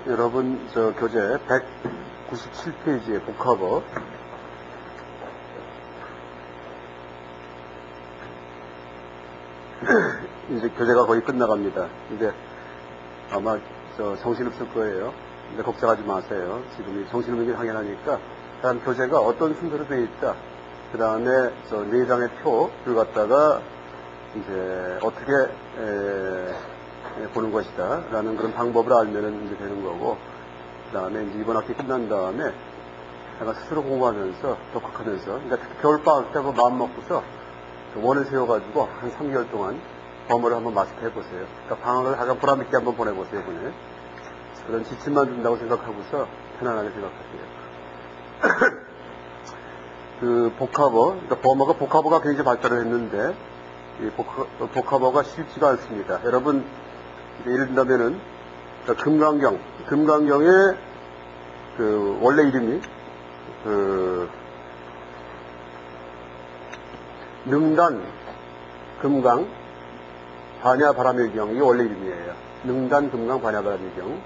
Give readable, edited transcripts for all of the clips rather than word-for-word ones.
여러분, 교재 197페이지의 복합어. 이제 교재가 거의 끝나갑니다. 이제 아마 정신없을 거예요. 근데 걱정하지 마세요. 지금 정신없는 게 당연하니까. 다음 교재가 어떤 순서로 되어 있다. 그 다음에 4장의 표를 갖다가 이제 어떻게 보는 것이다 라는 그런 방법을 알면은 이제 되는 거고, 그 다음에 이제 이번 학기 끝난 다음에 내가 스스로 공부하면서 독학하면서, 그러니까 겨울방학 때 마음 먹고서 원을 세워가지고 한 3개월 동안 범어를 한번 마스터해 보세요. 그러니까 방학을 가장 보람있게 한번 보내보세요. 이번에 그런 지침만 준다고 생각하고서 편안하게 생각하세요. 그 복합어, 그러니까 범어가 복합어가 굉장히 발달을 했는데 이 복합어가 쉽지가 않습니다. 여러분, 예를 든다면은 금강경의 그 원래 이름이 능단, 금강, 반야, 바람의 경, 이게 원래 이름이에요. 능단, 금강, 반야, 바람의 경.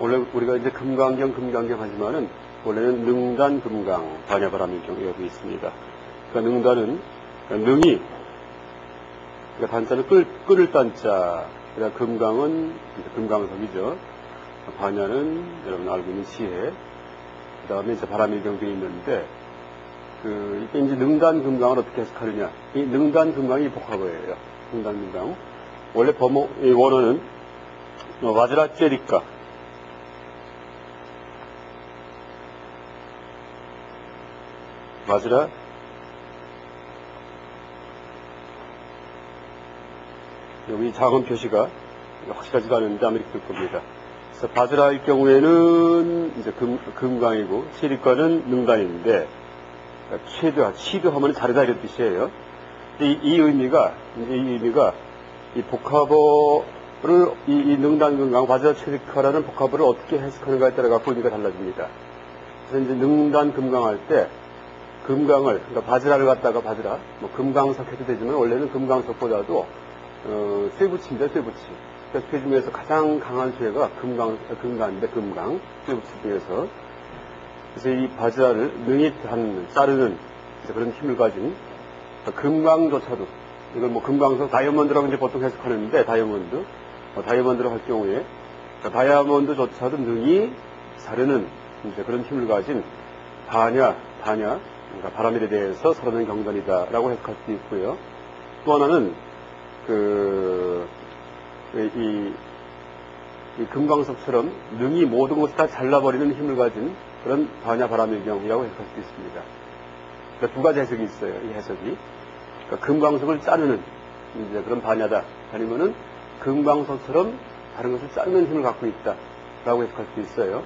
원래 우리가 이제 금강경 하지만은 원래는 능단, 금강, 반야, 바람의 경 여기 있습니다. 그러니까 능단은 능이, 그러니까 단자는 끓을 단자, 그러니까 금강은 금강석이죠. 반야는 여러분 알고 있는 지혜, 그 다음에 이제 바람의 경도 있는데, 이게 이제 능단 금강을 어떻게 해석하느냐. 이 능단 금강이 복합어예요. 능단 금강. 원래 이 원어는 와즈라 째리까. 와즈라 여기 작은 표시가 확실하지가 않은데 아마 이렇게 될 겁니다. 그래서 바즈라일 경우에는 이제 금강이고, 치리과는 능단인데, 치드 하면 자르다 이런 뜻이에요. 이 의미가 이 복합어를, 이 능단 금강, 바즈라 치리과라는 복합어를 어떻게 해석하는가에 따라 갖고 의미가 달라집니다. 그래서 이제 능단 금강 할 때, 금강을, 그러니까 바즈라를 갖다가 금강석 해도 되지만, 원래는 금강석보다도, 쇠붙이입니다, 쇠붙이. 그러니까 쇠 중에서 가장 강한 쇠가 금강인데, 쇠붙이 중에서. 그래서 이 바즈라를 능히 자르는 그런 힘을 가진, 금강조차도, 이걸 금강석, 다이아몬드라고 이제 보통 해석하는데, 다이아몬드로 할 경우에, 다이아몬드조차도 능히 자르는 이제 그런 힘을 가진 반야, 그러니까 바람일에 대해서 서르는 경전이다라고 해석할 수도 있고요. 또 하나는 이 금강석처럼 능히 모든 것을 다 잘라버리는 힘을 가진 그런 반야 바람일경이라고 해석할 수도 있습니다. 그러니까 두 가지 해석이 있어요. 이 해석이. 그러니까 금강석을 자르는 이제 그런 반야다. 아니면은 금강석처럼 다른 것을 자르는 힘을 갖고 있다라고 해석할 수도 있어요.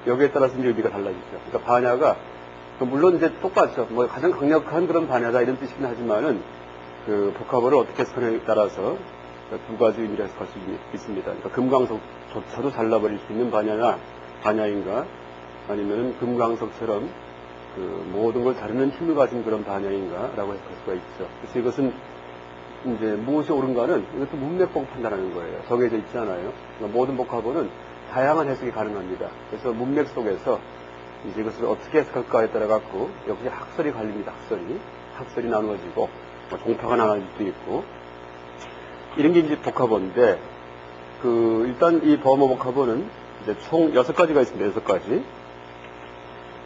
여기에 따라서 이제 의미가 달라지죠. 그러니까 반야가 물론 이제 똑같죠. 가장 강력한 그런 반야다 이런 뜻이긴 하지만은 그 복합어를 어떻게 해석하느냐에 따라서 두 가지 의미를 해석할 수 있습니다. 그러니까 금강석조차도 잘라버릴 수 있는 반야인가, 아니면 금강석처럼 모든 걸 다루는 힘을 가진 그런 반야인가라고 해석할 수가 있죠. 그래서 이것은 이제 무엇이 옳은가는 이것도 문맥 보고 판단하는 거예요. 정해져 있지 않아요. 그러니까 모든 복합어는 다양한 해석이 가능합니다. 그래서 문맥 속에서 이제 이것을 어떻게 해석할까에 따라 갖고 역시 학설이 갈립니다. 학설이 나누어지고 종파가 나눠질 수도 있고, 이런 게 이제 복합어인데, 일단 이 범어 복합어는 이제 총 6가지가 있습니다. 6가지.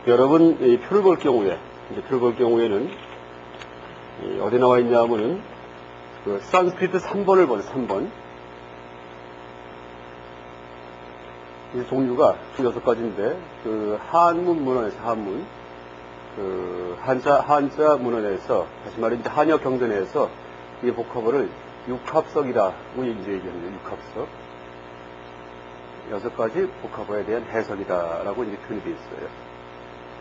여러분, 이 표를 볼 경우에는, 어디 나와 있냐 하면은, 산스크리트 3번을 보세요, 3번. 이 종류가 총 6가지인데, 한문 문헌에서, 한자 문헌에서, 다시 말해, 이제 한역 경전에서 이 복합어를 육합석이라고 이제 얘기합니다. 육합석. 6가지 복합어에 대한 해석이다라고 이제 표현이 되어 있어요.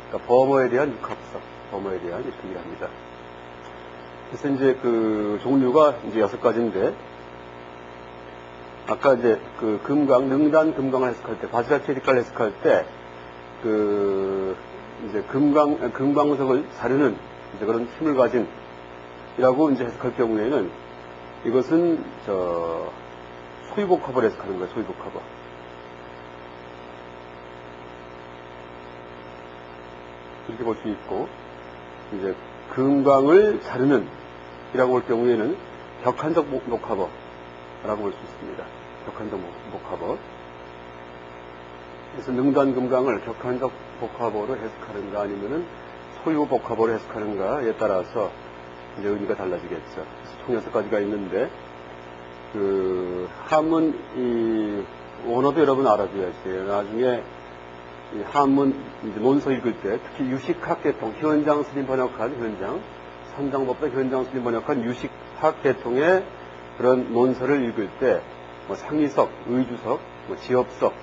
그러니까 범어에 대한 육합석, 범어에 대한 이렇게 얘기를 합니다. 그래서 이제 종류가 이제 6가지인데, 아까 이제 능단 금강을 해석할 때, 바즈라 체리카를 해석할 때, 이제 금강석을 자르는 이제 그런 힘을 가진 이라고 이제 해석할 경우에는 이것은 소유복합을 해석하는 거예요. 소유복합을. 이렇게 볼 수 있고, 이제 금광을 자르는 이라고 볼 경우에는 격한적 복합어라고 볼 수 있습니다. 격한적 복합어. 그래서 능단금강을 격한적 복합어로 해석하는가 아니면은 소유 복합어로 해석하는가에 따라서 이제 의미가 달라지겠죠. 총 6가지가 있는데, 한문, 원어도 여러분 알아둬야지. 나중에, 한문, 논서 읽을 때, 특히 유식학계통, 현장 스님 번역한 현장, 선장법과 현장 스님 번역한 유식학계통의 그런 논서를 읽을 때, 상위석, 의주석, 지업석,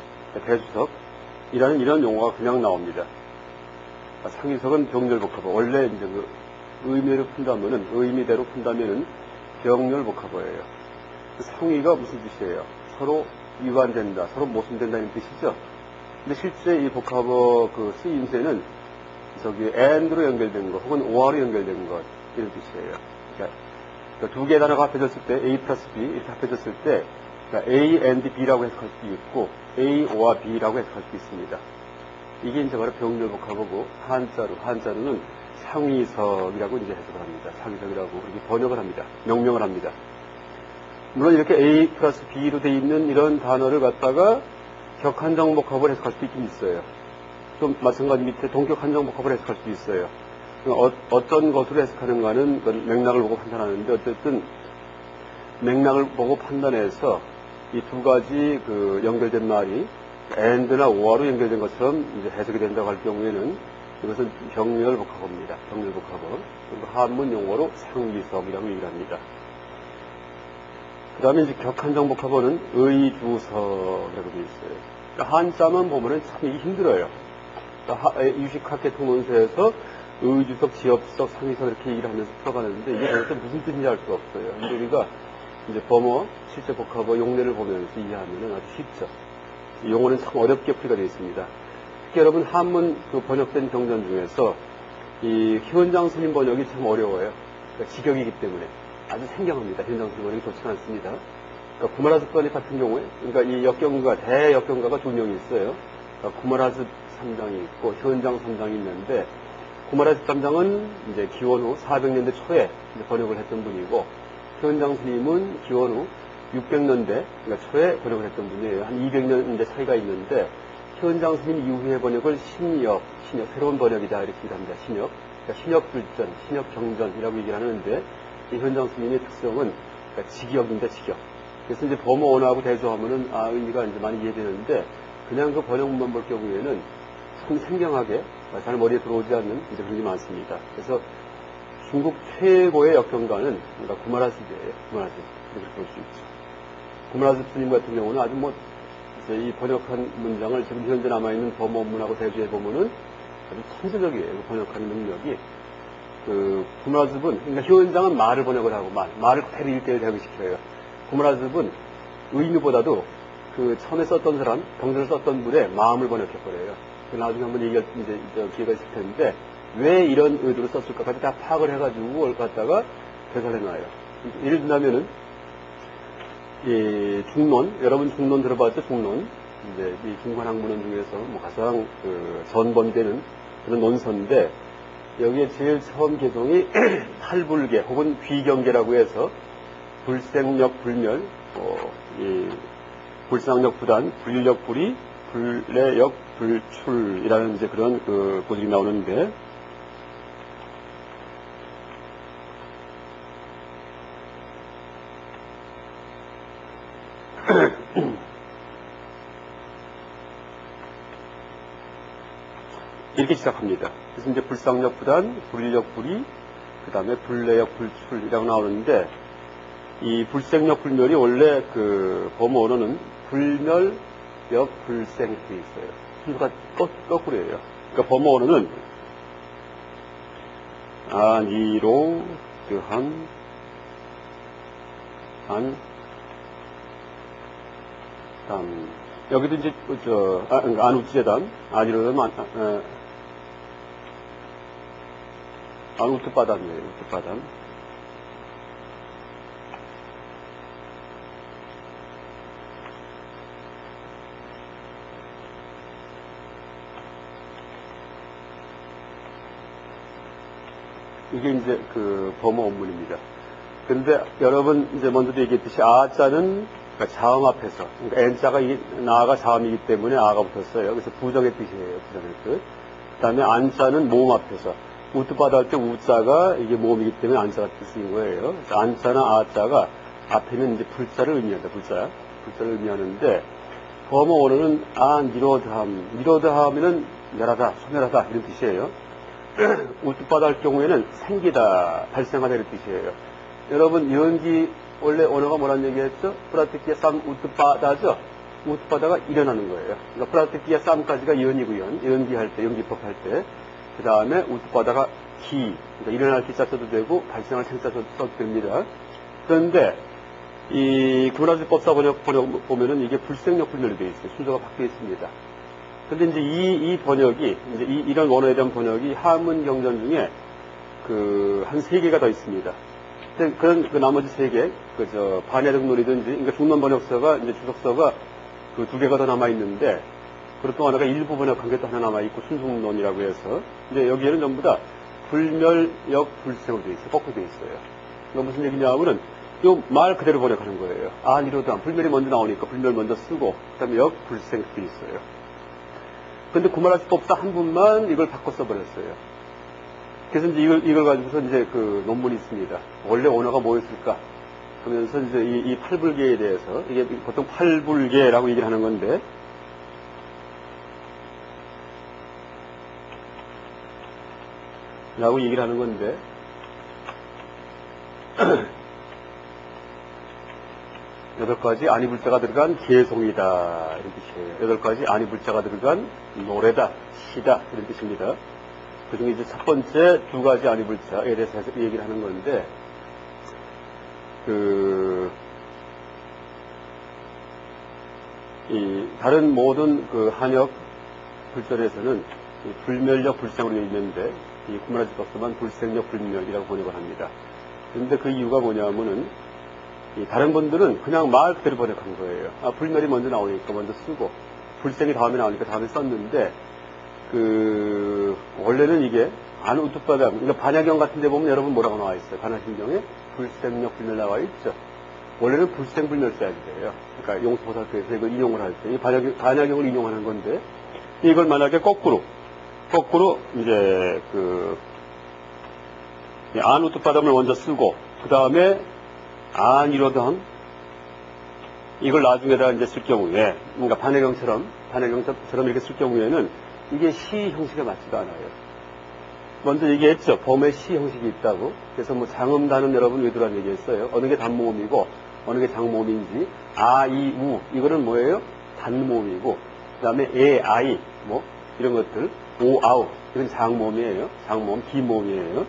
대주석, 이런 용어가 그냥 나옵니다. 상위석은 병렬복합어. 원래 이제 의미대로 푼다면은 병렬복합어예요. 상위가 무슨 뜻이에요? 서로 위반된다, 서로 모순된다는 뜻이죠. 근데 실제 이 복합어 쓰임새는 and로 연결된 것, 혹은 or로 연결된 것, 이런 뜻이에요. 그러니까 두 개의 단어가 합해졌을 때, A 플러스 B, 이렇게 합해졌을 때, 그러니까 A and B라고 해석할 수도 있고, A와 B라고 해석할 수도 있습니다. 이게 이제 바로 병렬복합어고, 한자로는 상위석이라고 이제 해석을 합니다. 상위석이라고 이렇게 번역을 합니다. 명명을 합니다. 물론 이렇게 A 플러스 B로 돼 있는 이런 단어를 갖다가 격한정복합을 해석할 수도 있긴 있어요. 좀 마찬가지 밑에 동격한정복합을 해석할 수도 있어요. 어떤 것으로 해석하는가는 맥락을 보고 판단하는데, 어쨌든 맥락을 보고 판단해서 이 두 가지 연결된 말이 and나 or로 연결된 것처럼 이제 해석이 된다고 할 경우에는 이것은 병렬복합어입니다. 병렬복합어. 그리고 한문 용어로 상위석이라고 얘기를 합니다. 그 다음에 이제 격한정복합어는 의주석이라고 되어 있어요. 그러니까 한자만 보면은 참 이게 힘들어요. 그러니까 유식학계통 논서에서 의주석, 지업석, 상위석 이렇게 얘기를 하면서 풀어가는데 이게 도대체 무슨 뜻인지 알 수가 없어요. 근데 우리가 이제 범어, 실제 복합어, 용례를 보면서 이해하면은 아주 쉽죠. 용어는 참 어렵게 풀이가 되어 있습니다. 특히 여러분 한문 번역된 경전 중에서 이 현장 스님 번역이 참 어려워요. 그러니까 직역이기 때문에 아주 생경합니다. 현장 스님 번역이 좋지 않습니다. 그러니까 구마라즈 번역 같은 경우에, 그러니까 이 역경가, 대역경가가 2명이 있어요. 그러니까 구마라즈 3장이 있고 현장 3장이 있는데, 구마라즈 3장은 이제 기원 후 400년대 초에 번역을 했던 분이고, 현장 스님은 기원 후 600년대, 그러니까 초에 번역을 했던 분이에요. 한 200년대 차이가 있는데, 현장 스님 이후의 번역을 신역, 새로운 번역이다, 이렇게 얘기를 합니다. 신역. 그러니까 신역불전, 신역경전이라고 얘기를 하는데, 이 현장 스님의 특성은 그러니까 직역입니다, 직역. 그래서 이제 범어 원어하고 대조하면은, 의미가 이제 많이 이해되는데, 그냥 그 번역문만 볼 경우에는 참 생경하게, 잘 머리에 들어오지 않는 이제 그런 게 많습니다. 그래서 중국 최고의 역경가는 그러니까 구마라즈예요. 구마라즈. 이렇게 볼 수 있죠. 구마라즈 스님 같은 경우는 아주 이 번역한 문장을 지금 현재 남아있는 범어문하고 대조해보면은 아주 천재적이에요. 번역하는 능력이. 구마라즈는, 그러니까 현장은 말을 번역을 하고, 말을 그대로 일대일 대응시켜요. 구마라즈는 의미보다도 처음에 썼던 사람, 경전을 썼던 분의 마음을 번역해버려요. 나중에 한번 얘기할 이제 기회가 있을 텐데, 왜 이런 의도로 썼을까까지 다 파악을 해가지고 그걸 갖다가 개설해놔요. 예를 들자면은, 이 중론, 여러분 중론 들어봤죠? 중론. 이제 이 중간학문헌 중에서 가장 전범되는 그런 논서인데, 여기에 제일 처음 개종이 탈불계 혹은 귀경계라고 해서 불생력 불멸, 이 불상력 부단, 불력 불이, 불례역 불출이라는 이제 그런 고집이 나오는데, 이렇게 시작합니다. 그래서 이제 불상력 부단, 불력 불이, 그 다음에 불례역 불출이라고 나오는데, 이 불생력 불멸이 원래 범어 언어는 불멸, 역, 불생 이렇게 있어요. 순서가 거꾸로예요. 그러니까 범어 언어는 안이로, 뜨한, 안, 담. 여기도 이제 안우찌재단, 안이로는 안우트바단이에요. 우트바단. 이게 이제 그 범어 원문입니다. 그런데 여러분 이제 먼저도 얘기했듯이 아자는 그러니까 자음 앞에서, 그러니까 n자가 나가 자음이기 때문에 아가 붙었어요. 그래서 부정의 뜻이에요. 부정의 뜻. 그 다음에 안자는 모음 앞에서, 우뜻바다 할 때 우자가 이게 모음이기 때문에 안자가 쓰인 거예요. 그래서 안자나 아자가 앞에는 이제 불자를 의미한다. 불자를 의미하는데, 범어 원어는 니로드함. 니로드함이는 멸하다, 소멸하다 이런 뜻이에요. 우뜻바다 할 경우에는 생기다, 발생하다 이런 뜻이에요. 여러분 연기 원래 언어가 뭐란 얘기했죠? 프라티키아 쌈 우뜻바다죠? 우뜻바다가 일어나는 거예요. 그러니까 프라티키아 쌈까지가 연이고요. 연기할 때, 연기법 할 때. 그 다음에 우뜻바다가 기, 그러니까 일어날 기자 써도 되고 발생할 생자 써도 됩니다. 그런데 이 구문화주법사 번역 보면은 이게 불생력 불멸이 되어 있어요. 순서가 바뀌어 있습니다. 그런데 이제 이 번역이 이제 이런 원어에 대한 번역이 한문 경전 중에 한 3개가 더 있습니다. 그런 그 나머지 3개, 반야등론이든지, 그러니까 중론 번역서가, 이제 주석서가 그 2개가 더 남아있는데, 그리고 또 하나가 일부 번역한 게 또 하나 남아있고, 순승론이라고 해서, 근데 여기에는 전부 다 불멸역 불생으로 되어 있어요. 거꾸로 되어 있어요. 그러니까 무슨 얘기냐 하면은, 요 말 그대로 번역하는 거예요. 니로담. 불멸이 먼저 나오니까 불멸 먼저 쓰고, 그 다음에 역 불생 되어 있어요. 근데 구말화주법사 한 분만 이걸 바꿔 써버렸어요. 그래서 이제 이걸 가지고서 이제 그 논문이 있습니다. 원래 언어가 뭐였을까? 하면서 이제 이 팔불계에 대해서, 이게 보통 팔불계라고 얘기를 하는 건데, 라고 얘기를 하는 건데, 여덟 가지 아니불자가 들어간 개송이다. 이런 뜻이에요. 여덟 가지 아니불자가 들어간 노래다, 시다. 이런 뜻입니다. 그 중에 이제 첫 번째 2가지 아니불자에 대해서 얘기를 하는 건데, 다른 모든 한역 불전에서는 불멸력 불생으로 되어 있는데, 이 구문화주법서만 불생력 불멸이라고 번역을 합니다. 그런데 그 이유가 뭐냐면은, 다른 분들은 그냥 말 그대로 번역한 거예요. 불멸이 먼저 나오니까 먼저 쓰고, 불생이 다음에 나오니까 다음에 썼는데, 원래는 이게, 우뜻바다, 그러니까 반야경 같은 데 보면 여러분 뭐라고 나와 있어요? 반야신경에 불생력 불멸 나와 있죠? 원래는 불생불멸 써야 돼요. 그러니까 용수보살표에서 이걸 인용을 할 때, 이 반야경을 인용하는 건데, 이걸 만약에 거꾸로, 이제, 우뜻바다를 먼저 쓰고, 그 다음에, 이로담, 이걸 나중에다 이제 쓸 경우에, 그러니까 반야경처럼 이렇게 쓸 경우에는, 이게 시 형식에 맞지가 않아요. 먼저 얘기했죠. 범의 시 형식이 있다고. 그래서 장음단은 여러분 외두란 얘기했어요. 어느 게 단모음이고 어느 게 장모음인지. 이, 우 이거는 뭐예요? 단모음이고, 그 다음에 아이 이런 것들. 오, 아우 이건 장모음이에요. 장모음, 기모음이에요.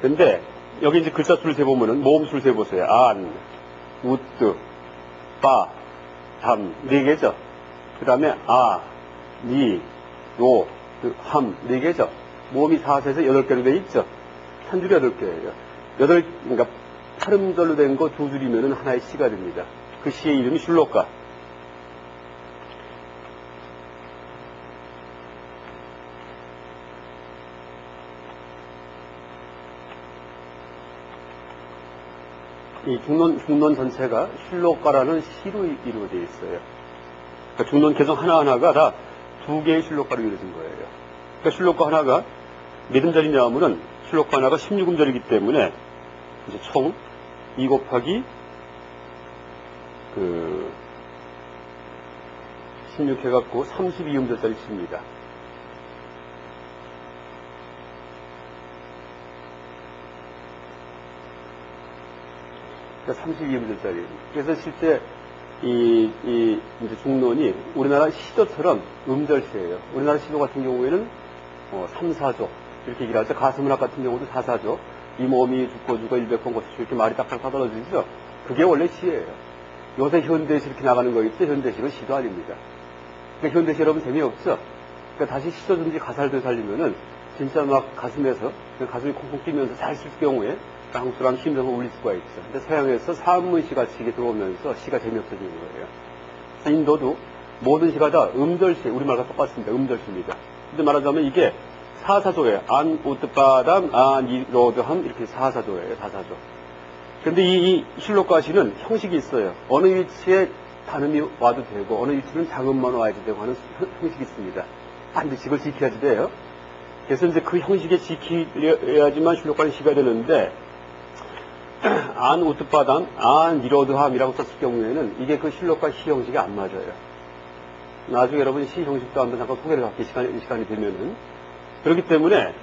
근데 여기 이제 글자 수를 세보면은 모음수를 세보세요. 안, 우뜨, 빠, 담 4개죠. 그 다음에 니, 요, 함 4개죠. 모음이 4세에서 8개로 돼 있죠. 한 줄이 8개예요. 그러니까 8음절로 된 거 2줄이면은 하나의 시가 됩니다. 그 시의 이름이 슐로카. 이 중론 전체가 슐로카라는 시로 이루어져 있어요. 그러니까 중론 개성 하나하나가 다 2개의 슐로카로 이루어진 거예요. 그러니까 슐로카 하나가 몇 음절이냐 하면은 슐로카 하나가 16음절이기 때문에 이제 총 2 곱하기 16 해갖고 32음절짜리 시입니다. 그러니까 32음절짜리. 그래서 실제 이제 중론이 우리나라 시조처럼 음절시예요. 우리나라 시조 같은 경우에는 3, 4조 이렇게 얘기를 하죠. 가슴문학 같은 경우도 4, 4조. 이몸이 죽고 죽어 100번 고쳐 이렇게 말이 딱딱 떠떨어지죠. 그게 원래 시예요. 요새 현대시 이렇게 나가는 거 있죠. 현대시는 시도 아닙니다. 그러니까 현대시 여러분 재미없죠. 그러니까 다시 시조든지 가사를 되살리면은 진짜 막 가슴에서 가슴이 콩콩 뛰면서 잘 쓸 경우에 한국사람 심정을 울릴 수가 있죠. 근데 서양에서 산문시 같이 이게 들어오면서 시가 재미없어지는 거예요. 그래서 인도도 모든 시가 다 음절시, 우리말과 똑같습니다. 음절시입니다. 근데 말하자면 이게 사사조예요. 안 우트바담 안 이로드함 이렇게 사사조예요. 사사조. 근데 이 실록가시는 형식이 있어요. 어느 위치에 단음이 와도 되고 어느 위치는 장음만 와야지 되고 하는 형식이 있습니다. 반드시 이걸 지켜야지 돼요. 그래서 이제 그 형식에 지켜야지만 실록가는 시가 되는데 안 우트바담 안 이로드함이라고 썼을 경우에는 이게 그 실록가 시 형식이 안 맞아요. 나중에 여러분 시 형식도 한번 잠깐 소개를 할게 시간이 되면은. 그렇기 때문에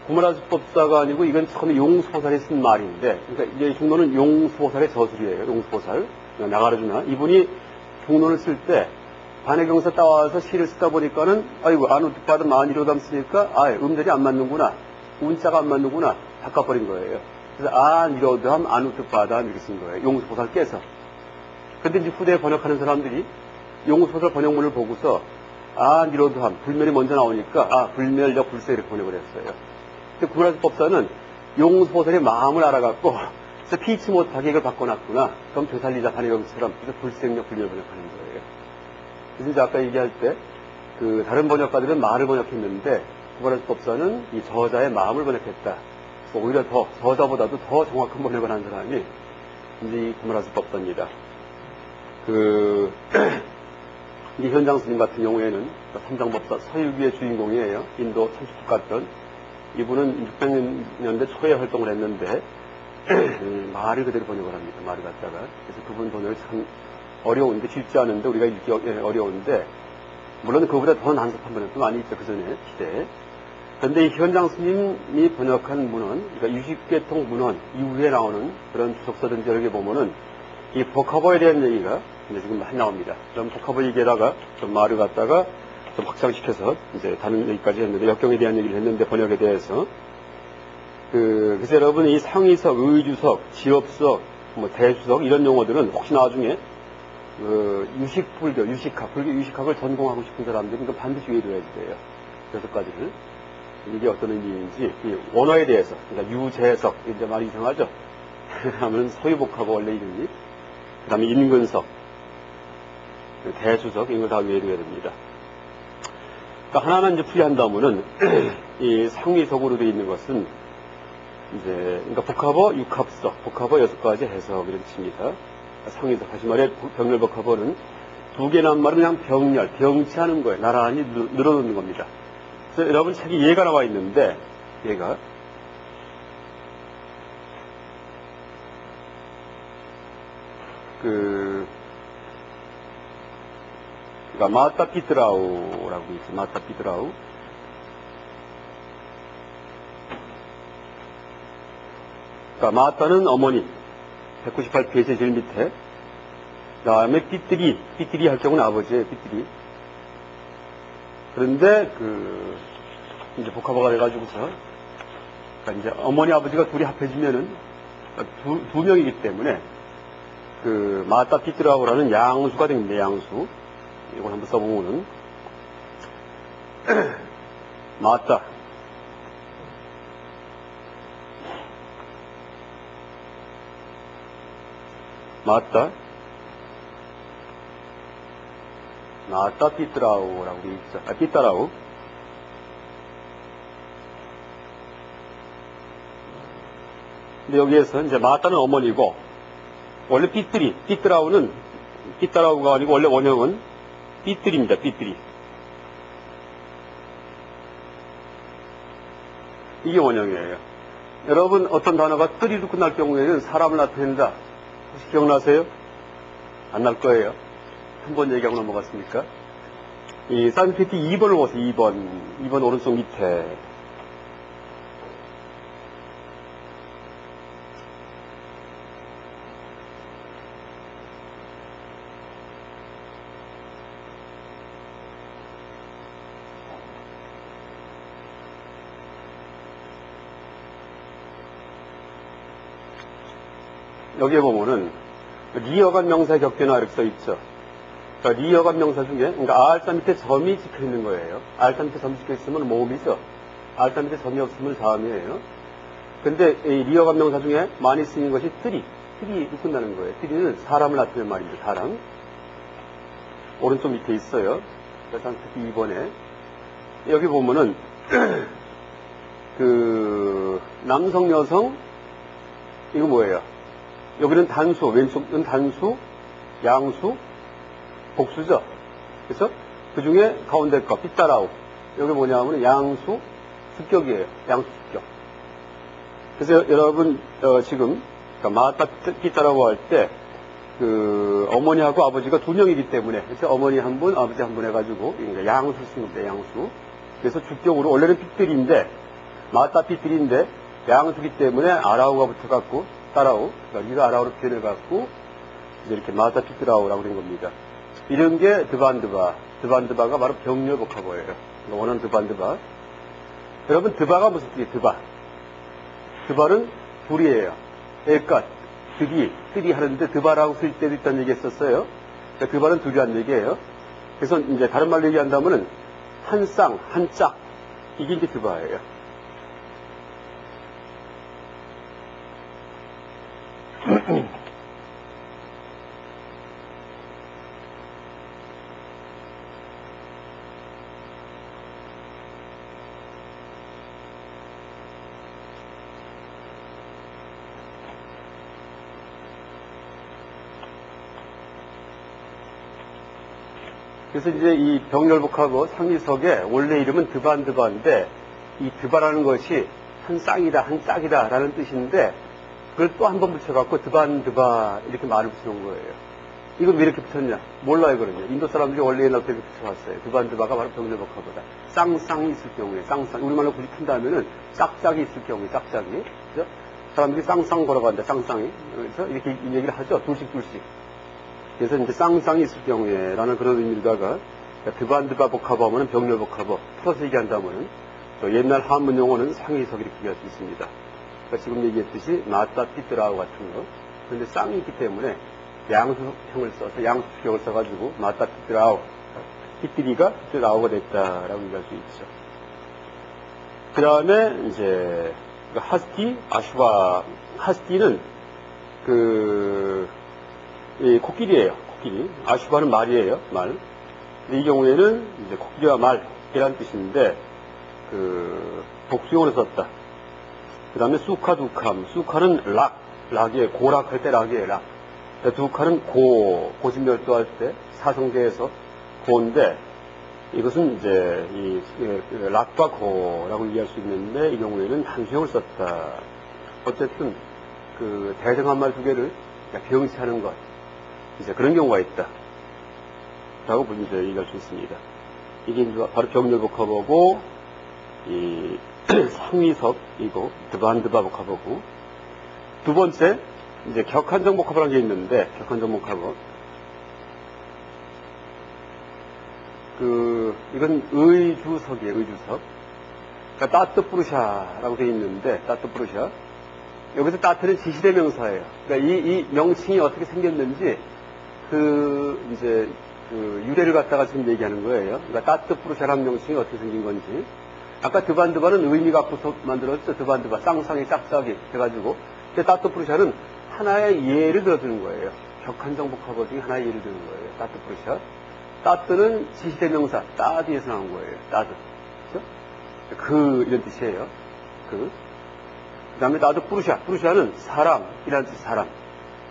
구마라주법사가 아니고 이건 처음에 용수보살이 쓴 말인데, 그러니까 이제 중론은 용수보살의 저술이에요. 용수보살 나가르주나 이분이 중론을 쓸 때 반해경사 따와서 시를 쓰다 보니까는 아이고 안우트바담 안이로담 쓰니까 음절이 안 맞는구나, 운자가 안 맞는구나 바꿔버린 거예요. 그래서 안이로담 안우트바담 이렇게 쓴 거예요. 용수보살께서. 근데 이제 후대에 번역하는 사람들이 용수보살 번역문을 보고서 니로드함, 불멸이 먼저 나오니까 불멸력 불세 이렇게 번역을 했어요. 근데 구마라주법사는 용수보살의 마음을 알아갖고 그래서 피치 못하게 이걸 바꿔놨구나. 그럼 되살리자 반해경처럼 그래서 불생력 불멸 번역하는 거예요. 그래서 이제 아까 얘기할 때 그 다른 번역가들은 말을 번역했는데 구마라주법사는 이 저자의 마음을 번역했다. 그래서 오히려 더 저자보다도 더 정확한 번역을 한 사람이 이제 이 구마라주법사입니다. 이 현장 스님 같은 경우에는 삼장법사 서유기의 주인공이에요. 인도 천주국 갔던 이분은 600년대 초에 활동을 했는데 말을 그대로 번역을 합니다. 말을 갖다가. 그래서 그분 번역이 참 어려운데 쉽지 않은데 우리가 읽기 어려운데 물론 그보다 더 난섭한 번역도 많이 있죠. 그 전에 시대에. 그런데 이 현장 스님이 번역한 문헌, 그러니까 유식계통 문헌 이후에 나오는 그런 주석서든지 여러 개 보면은 이 복합어에 대한 얘기가 이제 지금 많이 나옵니다. 그럼 복합어 얘기에다가 좀 말을 갖다가 좀 확장시켜서 이제 다른 얘기까지 했는데 역경에 대한 얘기를 했는데 번역에 대해서 그래서 여러분 이 상위석, 의주석, 지업석, 뭐 대주석 이런 용어들은 혹시 나중에 유식불교, 불교 유식학을 전공하고 싶은 사람들은 이거 반드시 외워둬야지 돼요. 6가지를. 이게 어떤 의미인지 이 원어에 대해서 그러니까 유재석 이제 말이 이상하죠. 하면 소유복합어 원래 이름이 그 다음에 인근석, 대주석, 이런 걸 다 외워야 됩니다. 그러니까 하나만 이제 풀이한다면은, 이 상위석으로 되어 있는 것은, 이제, 그러니까 복합어 6합석, 복합어 6가지 해석, 이렇게 칩니다. 상위석, 다시 말해, 병렬 복합어는 2개란 말은 그냥 병렬, 병치 하는 거예요. 나란히 늘어놓는 겁니다. 그래서 여러분 책에 예가 나와 있는데, 예가. 그러니까 마따 피드라우라고 있어요. 마따 피드라우. 그러니까 마따는 어머니. 198페이지 제일 밑에. 그 다음에 삐뜨리 할 경우는 아버지예요. 삐뜨리. 그런데 이제 복합어가 돼가지고서 그러니까 이제 어머니 아버지가 둘이 합해지면은 두 명이기 때문에 마따 피드라우라는 양수가 됩니다. 양수. 이걸 한번 써보면은 마따 삐뜨라우라고 돼 있죠. 삐따라우. 근데 여기에서 이제 마따는 어머니고 원래 삐뜨라우가 아니고 원래 원형은 삐뜨리입니다. 삐뜨리. 이게 원형이에요. 여러분 어떤 단어가 뜨리로 끝날 경우에는 사람을 나타낸다. 혹시 기억나세요? 안 날 거예요. 한 번 얘기하고 넘어갔습니까? 이 산스크리트 2번을 보세요. 2번 오른쪽 밑에. 여기에 보면은 리어간 명사 격변화 이렇게 써 있죠. 그러니까 리어간 명사 중에 그러니까 알자 밑에 점이 찍혀 있는 거예요. 알자 밑에 점이 찍혀 있으면 모음이죠. 알자 밑에 점이 없으면 자음이에요. 근데 이 리어간 명사 중에 많이 쓰이는 것이 뜨리로 끝나는 거예요. 뜨리는 사람을 나타내는 말입니다. 사람. 오른쪽 밑에 있어요. 일단 특히 2번에 여기 보면은 그 남성, 여성 이거 뭐예요? 여기는 단수, 왼쪽은 단수, 양수, 복수죠. 그래서 그 중에 가운데 거 삐따라오 여기 뭐냐면 양수 습격이에요. 양수 습격. 그래서 여러분 지금 그러니까 마따 삐따라고 할 때 그 어머니하고 아버지가 두 명이기 때문에 그래서 어머니 한 분, 아버지 한 분 해가지고 그러니까 양수 쓰는 겁니다. 양수. 그래서 주격으로 원래는 삐뚤인데 마따 삐뚤인데 양수기 때문에 아라우가 붙어갖고 따라오. 그러니까 우리가 아라우로 표현해갖고 이제 이렇게 마따 삐뚤아오라고 그런 겁니다. 이런 게 드반드바. 드반드바가 바로 병렬 복합어예요. 그러니까 원하는 드반드바. 여러분 드바가 무슨 뜻이에요? 드바. 드바는 둘이에요. 애까 드리 하는데 드바라고 쓸 때도 있다는 얘기 했었어요. 그러니까 드바는 둘이라는 얘기예요. 그래서 이제 다른 말로 얘기한다면은 한 쌍, 한 짝. 이게 이제 드바예요. 그래서 이제 이 병렬복합어 상위석의 원래 이름은 드반드바인데 이 드바라는 것이 한 쌍이다, 한 짝이다 라는 뜻인데 그걸 또 한 번 붙여갖고 드반드바 이렇게 말을 붙여놓은 거예요. 이건 왜 이렇게 붙였냐? 몰라요, 그러냐. 인도 사람들이 원래 옛날부터 이렇게 붙여왔어요. 드반드바가 바로 병렬복합어다. 쌍쌍이 있을 경우에, 쌍쌍. 우리말로 굳이 푼다면은 짝짝이 있을 경우에, 짝짝이. 그죠? 사람들이 쌍쌍 걸어간다, 쌍쌍이. 그래서 이렇게 얘기를 하죠. 둘씩. 그래서 이제 쌍쌍이 있을 경우에 라는 그런 의미로다가 드반드바 복합어는 병렬복합어. 풀어서 얘기한다면은 또 옛날 한문 용어는 상위석 이렇게 얘기할 수 있습니다. 그러니까 지금 얘기했듯이 마따 삐뚤아오 같은 거. 그런데 쌍이 있기 때문에 양수형을 써서 양수격을 써가지고 마따 삐뚤아오. 삐뚤이가 삐뚤아오가 됐다라고 얘기할 수 있죠. 그 다음에 이제 하스티, 아슈바. 하스티는 이 코끼리예요. 코끼리. 아슈바는 말이에요. 말. 근데 이 경우에는 이제 코끼리와 말이라는 뜻인데 복수용으로 썼다. 그 다음에 수카, 두캄. 수카는 락이에요. 고락할 때 락이에요. 락. 두카는 고진멸도할 때 사성대에서 고인데 이것은 이제 락과 고라고 이해할 수 있는데 이 경우에는 단수형을 썼다. 어쨌든 대등한 말 두 개를 병치하는 것. 이제 그런 경우가 있다. 라고 이제 얘기할 수 있습니다. 이게 바로 병렬복합어고, 이 상위석이고, 드반드바 복합어고, 두 번째, 이제 격한정 복합어라는 게 있는데, 격한정 복합어. 이건 의주석이에요, 의주석. 그러니까 따뜻부르샤라고 되어 있는데, 따뜻부르샤. 여기서 따뜻는 지시대명사예요. 그러니까 이 명칭이 어떻게 생겼는지, 유래를 갖다가 지금 얘기하는 거예요. 그러니까 따뜻부르샤라는 명칭이 어떻게 생긴 건지. 아까 드반드바는 의미 갖고서 만들었죠. 드반드바, 쌍쌍이, 짝짝이 해가지고. 근데 따뜻부르샤는 하나의 예를 들어주는 거예요. 격한정 복합어 중에 하나의 예를 드는 거예요. 따뜻부르샤. 따뜻는 지시대명사, 따드에서 나온 거예요. 따드. 그렇죠? 이런 뜻이에요. 그 다음에 따뜻부르샤. 부르샤는 사람이라는 뜻, 사람.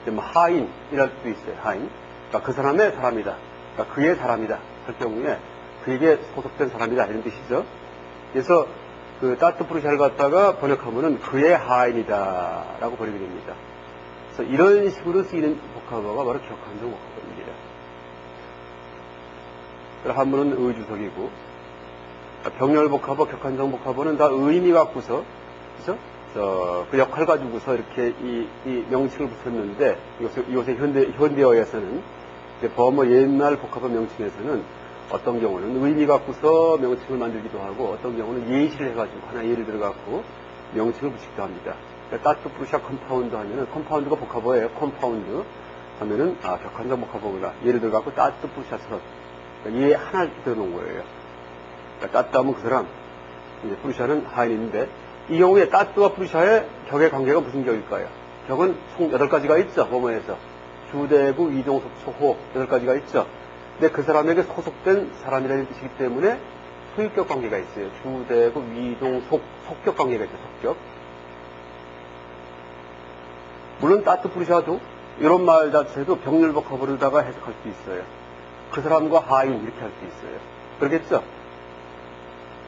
하인이라는 뜻도 있어요. 하인. 그러니까 그 사람의 사람이다. 그러니까 그의 사람이다. 할 경우에 그에게 소속된 사람이다. 이런 뜻이죠. 그래서 따뜻부르샤를 갖다가 번역하면은 그의 하인이다. 라고 번역이 됩니다. 그래서 이런 식으로 쓰이는 복합어가 바로 격한정 복합어입니다. 한문은 의주석이고, 병렬복합어, 격한정 복합어는 다 의미 갖고서, 그죠? 그 역할 가지고서 이렇게 이 명칭을 붙였는데, 요새 현대어에서는, 범어 옛날 복합어 명칭에서는 어떤 경우는 의미 갖고서 명칭을 만들기도 하고, 어떤 경우는 예시를 해가지고, 하나 예를 들어갖고 명칭을 붙이기도 합니다. 따뜻부르샤 컴파운드 하면은, 컴파운드가 복합어예요. 컴파운드 하면은, 격한정 복합어구나. 예를 들어갖고 따뜻부르샤처럼. 그러니까 얘 하나를 들어놓은 거예요. 그러니까 따뜻하면 그 사람, 이제 부르샤는 하인인데, 이 경우에 따뚜와 부르샤의 격의 관계가 무슨 격일까요? 격은 총 8가지가 있죠, 범어에서. 주대구, 이동석, 초호, 8가지가 있죠. 근데 그 사람에게 소속된 사람이라는 뜻이기 때문에 소유격 관계가 있어요. 주되고 위동 속격 관계가 있어요. 속격. 물론 따뜻부르샤도 이런 말 자체도 병렬복합으로다가 해석할 수 있어요. 그 사람과 하인 이렇게 할 수 있어요. 그러겠죠?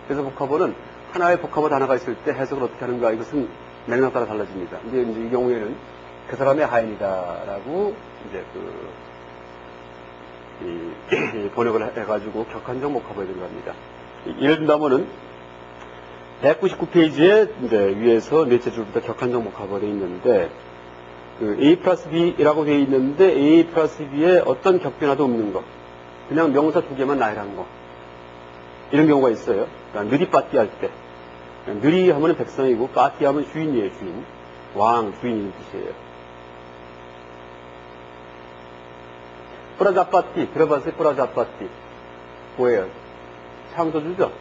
그래서 복합어는 하나의 복합어 단어가 있을 때 해석을 어떻게 하는가 이것은 맥락 따라 달라집니다. 근데 이제 이 경우에는 그 사람의 하인이다라고 이제 번역을 해가지고 격한적 복합어에 들어갑니다. 예를 든다면은 199페이지에 이제 위에서 넷째 줄부터 격한적 복합어가 되어 있는데 A 플러스 B라고 되어 있는데 A 플러스 B에 어떤 격변화도 없는 거. 그냥 명사 두 개만 나열한 거. 이런 경우가 있어요. 그러니까 느리 빠띠 할 때. 느리 하면 백성이고 빠띠 하면 주인이에요. 주인. 왕, 주인이라는 뜻이에요. 뿌라자빠띠. 들어봤어요? 뿌라자빠띠. 뭐예요? 창조주죠?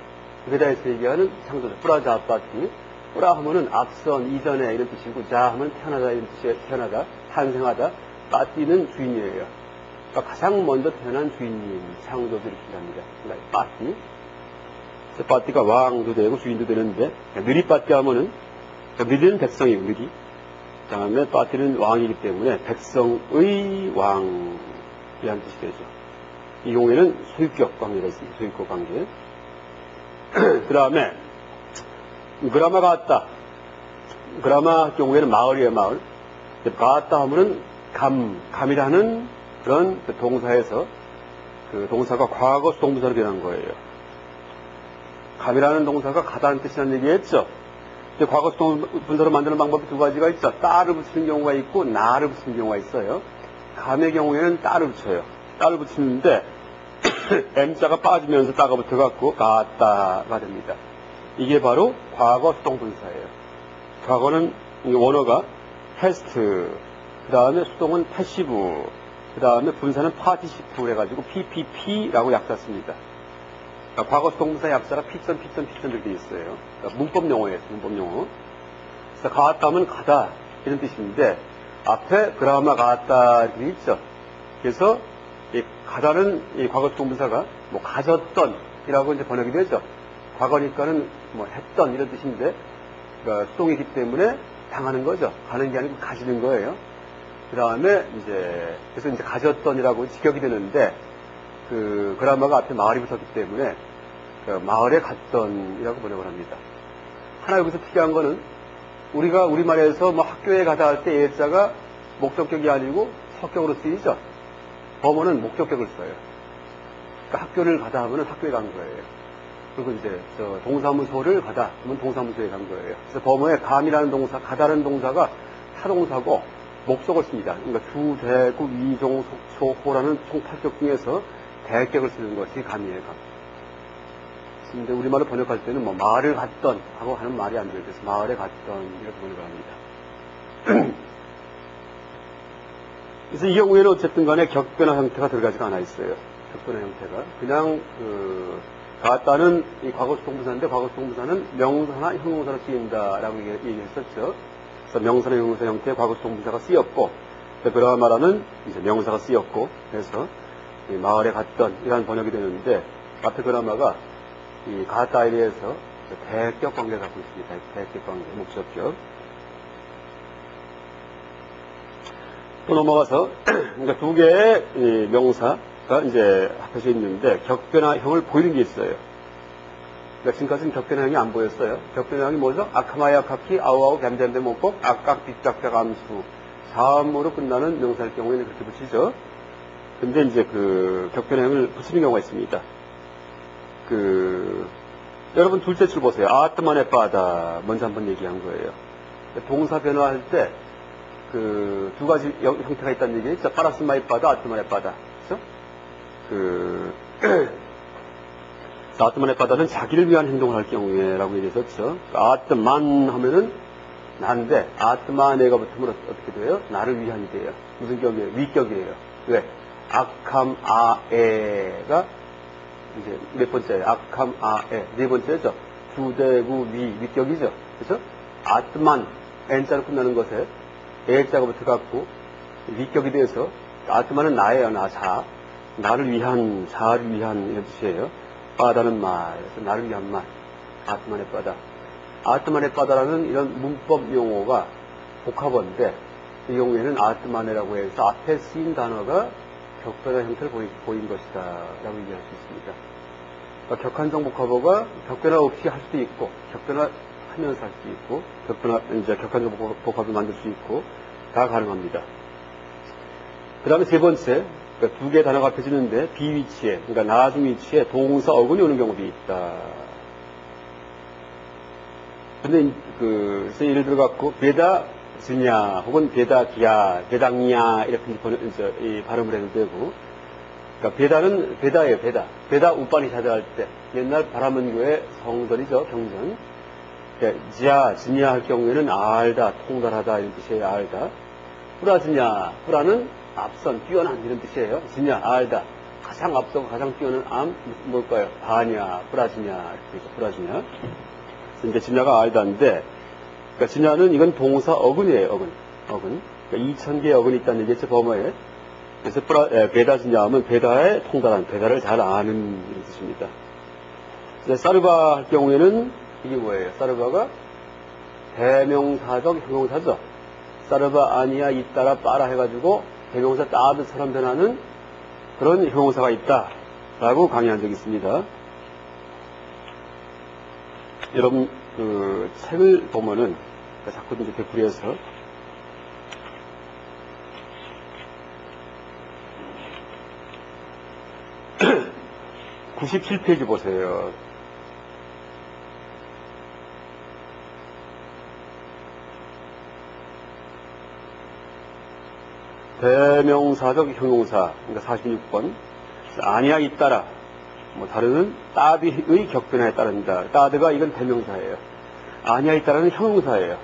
베다에서 얘기하는 창조주. 뿌라자빠띠. 뿌라 하면은 앞선, 이전에 이런 뜻이고, 자 하면 태어나다 이런 뜻이에요. 태어나다, 탄생하다. 빠띠는 주인이에요. 그러니까 가장 먼저 태어난 주인님, 창조주 이렇게 합니다. 그러니까 빠띠. 빠띠가 왕도 되고 주인도 되는데, 느리 빠띠 하면은, 느리는 백성이고, 느리. 그 다음에 빠띠는 왕이기 때문에 백성의 왕이라는 뜻이 되죠. 이 경우에는 소유격 관계가 있습니다. 소유격 관계. 그 다음에, 그라마가 왔다. 그라마 경우에는 마을이에요, 마을. 가왔다 하면은 감이라는 그런 동사에서 그 동사가 과거 수동부사로 변한 거예요. 감이라는 동사가 가다는 뜻이라는 얘기했죠. 과거 수동분사로 만드는 방법이 두 가지가 있죠. 따를 붙이는 경우가 있고 나를 붙이는 경우가 있어요. 감의 경우에는 따를 붙여요. 따를 붙이는데 M자가 빠지면서 따가 붙어갖고 가왔다가 됩니다. 이게 바로 과거 수동분사예요. 과거는 원어가 past, 그 다음에 수동은 passive, 그 다음에 분사는 participle 해가지고 PPP라고 약자 씁니다. 그러니까 과거 수동분사 약자가 피전 이렇게 돼 있어요. 그러니까 문법 용어예요. 문법 용어. 그래서 가왔다 하면 가다 이런 뜻인데 앞에 그라마 가왔다 이렇게 있죠. 그래서 이 가다는 이 과거 수동분사가 뭐 가졌던이라고 이제 번역이 되죠. 과거니까는 뭐 했던 이런 뜻인데 그러니까 수동이기 때문에 당하는 거죠. 가는 게 아니고 가지는 거예요. 그 다음에 그래서 이제 가졌던이라고 직역이 되는데 그 그라마가 앞에 마을이 붙었기 때문에 그 마을에 갔던이라고 번역을 합니다. 하나 여기서 특이한 거는 우리가 우리말에서 뭐 학교에 가다 할 때 예자가 목적격이 아니고 석격으로 쓰이죠. 범어는 목적격을 써요. 그러니까 학교를 가다 하면은 학교에 간 거예요. 그리고 이제 동사무소를 가다 하면 동사무소에 간 거예요. 그래서 범어에 감이라는 동사, 가다라는 동사가 타동사고 목적을 씁니다. 그러니까 주, 대구, 위종, 속초, 호라는 총 8격 중에서 대격을 쓰는 것이 감이에요. 감. 근데 우리말로 번역할 때는 뭐 마을을 갔던 하고 하는 말이 안 돼요. 그래서 마을에 갔던 이렇게 번역을 합니다. 그래서 이 경우에는 어쨌든 간에 격변화 형태가 들어가지가 않아 있어요. 격변화 형태가. 그냥 갔다는 이 과거 수동부사인데 과거 수동부사는 명사나 형용사로 쓰인다라고 얘기했었죠. 그래서 명사나 형용사 형태의 과거 수동부사가 쓰였고 그라마라는 이제 명사가 쓰였고 그래서 이 마을에 갔던 이런 번역이 되는데 앞에 그라마가 이 가다에 대해서 대격 관계를 갖고 있습니다. 대격 관계, 목적격. 또 넘어가서 그러니까 두 개의 이 명사가 이제 합해져 있는데 격변화형을 보이는 게 있어요. 그러니까 지금까지는 격변화형이 안 보였어요. 격변화형이 뭐죠? 아카마야 카키 아우아우 뱀뱀뱀 못고 악각 빅작작 암수 사음으로 끝나는 명사일 경우에는 그렇게 붙이죠. 근데 이제 그 격변화형을 붙이는 경우가 있습니다. 여러분 둘째 줄 보세요. 아트만의 바다 먼저 한번 얘기한 거예요. 동사 변화할 때 두 가지 형태가 있다는 얘기는 있죠. 파라스마의 바다, 아트만의 바다. 그죠? 아트만의 바다는 자기를 위한 행동을 할 경우에라고 얘기했었죠. 아트만 하면은 난데, 아트만에가 붙으면 어떻게 돼요? 나를 위한이 돼요. 무슨 격이에요? 위격이에요. 왜? 악함, 아에가 이제 몇 번째예요? 악함, 아에. 네 번째죠? 주대구, 위격이죠. 그죠? 아트만, N자로 끝나는 것에 A자가 붙어갖고 위격이 돼서 아트만은 나예요, 나, 자. 나를 위한, 자를 위한 이런 뜻이에요. 바다는 말, 그래서 나를 위한 말, 아트만의 바다. 아트만의 바다라는 이런 문법 용어가 복합어인데, 이 경우에는 아트만이라고 해서 앞에 쓰인 단어가 격변화 형태를 보인 것이다 라고 얘기할 수 있습니다. 그러니까 격한성 복합어가 격변화 없이 할 수도 있고, 격변화하면서 할 수도 있고, 격한성 복합을 만들 수 있고, 다 가능합니다. 그 다음에 세 번째, 그러니까 두 개의 단어가 합해지는데 비위치에, 그러니까 나중 위치에 동사 어근이 오는 경우도 있다. 근데 예를 들어 갖고 베다즈냐 혹은 베다기야, 베당이야 이렇게 발음을 해도 되고, 그러니까 베다는 베다예요. 베다 우파니샤드 할 때 옛날 바라문교의 성전이죠, 경전. 그러니까 지야, 지냐 할 경우에는 알다, 통달하다 이런 뜻이에요. 알다. 후라지냐, 후라는 앞선, 뛰어난 이런 뜻이에요. 지냐, 알다. 가장 앞서고 가장 뛰어난 뭘까요? 바냐, 후라지냐 이렇게 되죠. 후라지냐. 이제 지냐가 알다인데, 그러니까 지냐는 이건 동사 어근이에요. 어근. 그러니까 2000개의 어근이 있다는 얘기겠죠, 범어에. 그래서 베다 지냐 하면 베다에 통달한, 베다를 잘 아는 이런 뜻입니다. 사르바 할 경우에는 이게 뭐예요? 사르바가 대명사적 형용사죠. 사르바 아니야 있다라 빠라 해가지고 대명사 따듯처럼 변하는 그런 형용사가 있다라고 강의한 적이 있습니다. 여러분 책을 보면은 자꾸 이제 되풀이해서 97페이지 보세요. 대명사적 형용사, 그러니까 46번. 아니야 있다라. 다르는 따비의 격변화에 따른다. 따드가 이건 대명사예요. 아니야 있다라는 형용사예요.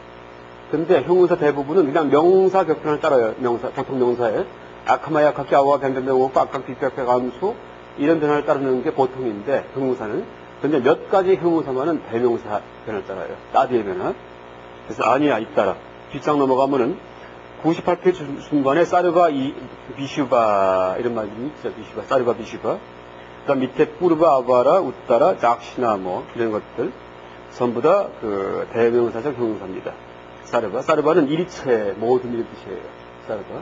근데 형용사 대부분은 그냥 명사 격변화를 따라요. 보통 명사에 아카마야 카키 아와 변변변고 꽉꽉 빅벽벽 함수 이런 변화를 따르는 게 보통인데 형용사는. 근데 몇 가지 형용사만은 대명사 변화를 따라요. 따드의 변화. 그래서 아니야 있다라. 뒷장 넘어가면은 98페이지 중반에 사르바 비슈바 이런 말이 있죠. 비슈바, 사르바 비슈바. 그 다음 밑에 뿌르바 아바라 웃다라 작시나 이런 것들 전부 다 대명사적 형용사입니다. 사르바는 일체 모든 이런 뜻이에요. 사르바.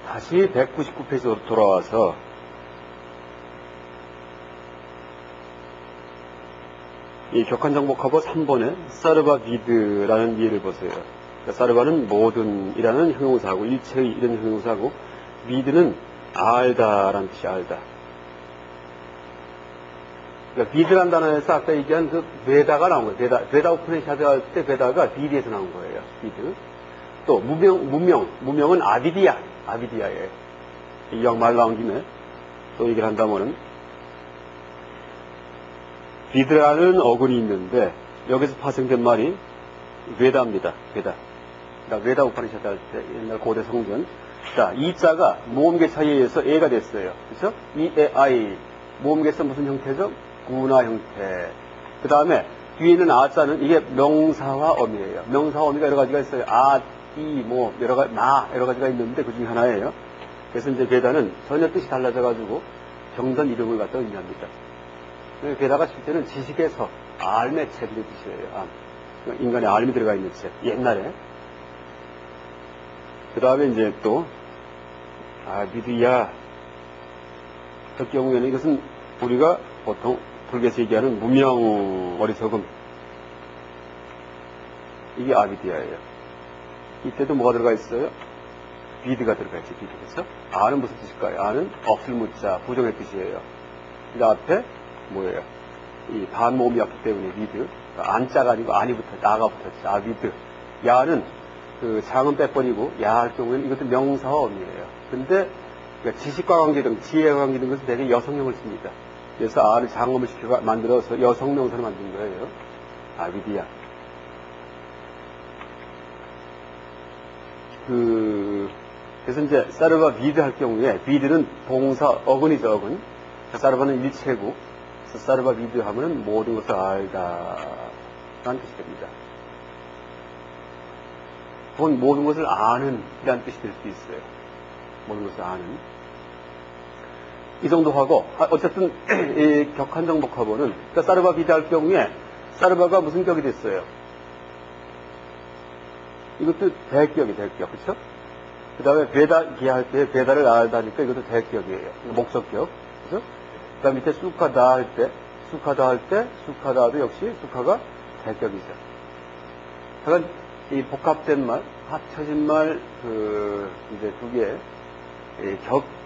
다시 199페이지로 돌아와서 이 격한정복하고 3번에 사르바 비드라는 예를 보세요. 그러니까 사르바는 모든이라는 형용사하고 일체의 이런 형용사하고 비드는 알다라는 뜻이 알다. 그러니까 비드란 단어에서 아까 얘기한 베다가 나온 거예요. 베다 오프니샤드 할 때 베다가 비드에서 나온 거예요. 비드. 또 무명은 아비디아예요. 이 말 나온 김에 또 얘기를 한다면은 비드라는 어근이 있는데 여기서 파생된 말이 베다입니다. 베다. 그러니까 베다 우파니샤드 할 때 옛날 고대 성전. 자, 이 자가 모음계차에 의해서 A가 됐어요. 그렇죠? E-A-I. 모음계차 무슨 형태죠? 구나 형태. 그 다음에 뒤에 있는 아자는 이게 명사와 어미예요. 명사와 어미가 여러 가지가 있어요. 여러 가지가 있는데 그 중에 하나예요. 그래서 이제 베다는 전혀 뜻이 달라져가지고 경전 이름을 갖다 의미합니다. 베다가 실제는 지식에서 알의 책의 뜻이에요. 인간의 알이 들어가 있는 책. 옛날에. 그 다음에 이제 또, 미드야. 그 경우에는 이것은 우리가 보통 불교에서 얘기하는 무명 어리석음. 이게 아비디아예요. 이때도 뭐가 들어가 있어요? 비드가 들어가 있죠. 비드. 그렇죠? 아는 무슨 뜻일까요? 아는 없을 무자, 부정의 뜻이에요. 그 앞에 뭐예요? 이 반모음이었기 때문에 미드. 안자가 아니고 아니 나가 붙었죠. 아비드. 야는 장은 빼버리고 야 할 경우에는 이것도 명사와 어미예요. 근데 그러니까 지식과 관계 등 지혜와 관계 등 것은 대개 여성형을 씁니다. 그래서 아를 장음을 시켜 만들어서 여성 명사를 만든 거예요. 아비디야. 그래서 이제 사르바 비드 할 경우에 비드는 동사 어근이죠. 어근. 사르바는 일체고 사르바 비드 하면은 모든 것을 알다라는 뜻이 됩니다. 혹은 모든 것을 아는 이라는 뜻이 될 수 있어요. 모든 것을 아는. 이 정도 하고, 어쨌든, 이 격한정 복합어는, 그러니까 사르바 비다할 경우에, 사르바가 무슨 격이 됐어요? 이것도 대격이 대격, 그쵸? 그 다음에 베다 기할 때, 베다를 나다니까 이것도 대격이에요. 목적격. 그죠? 그 다음 밑에 수카다 할 때, 수카다도 역시 수카가 대격이죠. 하여간, 이 복합된 말, 합쳐진 말, 이제 두 개의,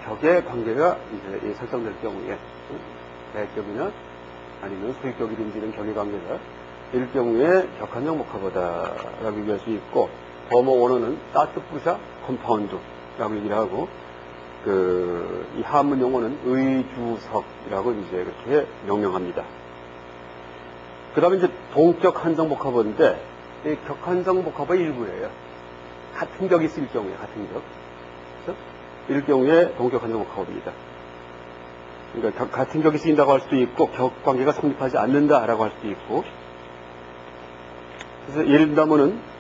격의 관계가 이제 설정될 경우에, 대격이나 아니면 소유격이든지 이런 격의 관계가 일 경우에 격한정 복합어다라고 얘기할 수 있고, 버머 원어는 따뜻부샤 컴파운드라고 얘기를 하고, 이 한문 용어는 의주석이라고 이제 이렇게 명명합니다. 그 다음에 이제 동격 한정 복합어인데, 이 격한정 복합어의 일부예요. 같은 격이 있을 경우에, 같은 격. 그래서 이럴 경우에 동격 한정 복합어입니다. 그러니까 같은 격이 쓰인다고 할 수도 있고, 격 관계가 성립하지 않는다라고 할 수도 있고, 그래서 예를 든다면은,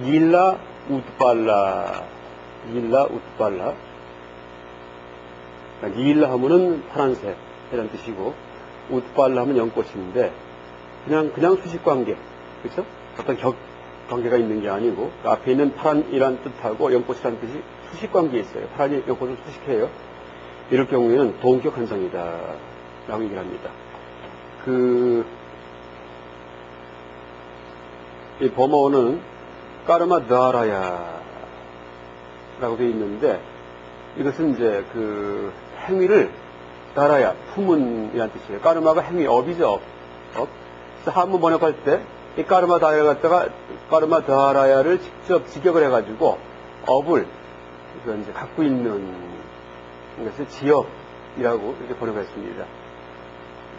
닐라 우트발라. 닐라 하면은 파란색이라는 뜻이고, 우트발라 하면 연꽃인데, 그냥 수식관계. 그쵸? 어떤 격 관계가 있는 게 아니고, 앞에 있는 파란이란 뜻하고 연꽃이라는 뜻이 수식관계에 있어요. 파란이 연꽃을 수식해요. 이럴 경우에는 동격 한정이다. 라고 얘기를 합니다. 이 버머어는 까르마 드아라야 라고 되어 있는데, 이것은 이제 행위를 다라야, 품은이라는 뜻이에요. 까르마가 행위, 업이죠, 업. 그래서 한문 번역할 때, 이 까르마 다라야 갖다가 까르마 다라야를 직접 직역을 해가지고, 업을, 이제 갖고 있는, 그래서 지업이라고 이렇게 번역했습니다.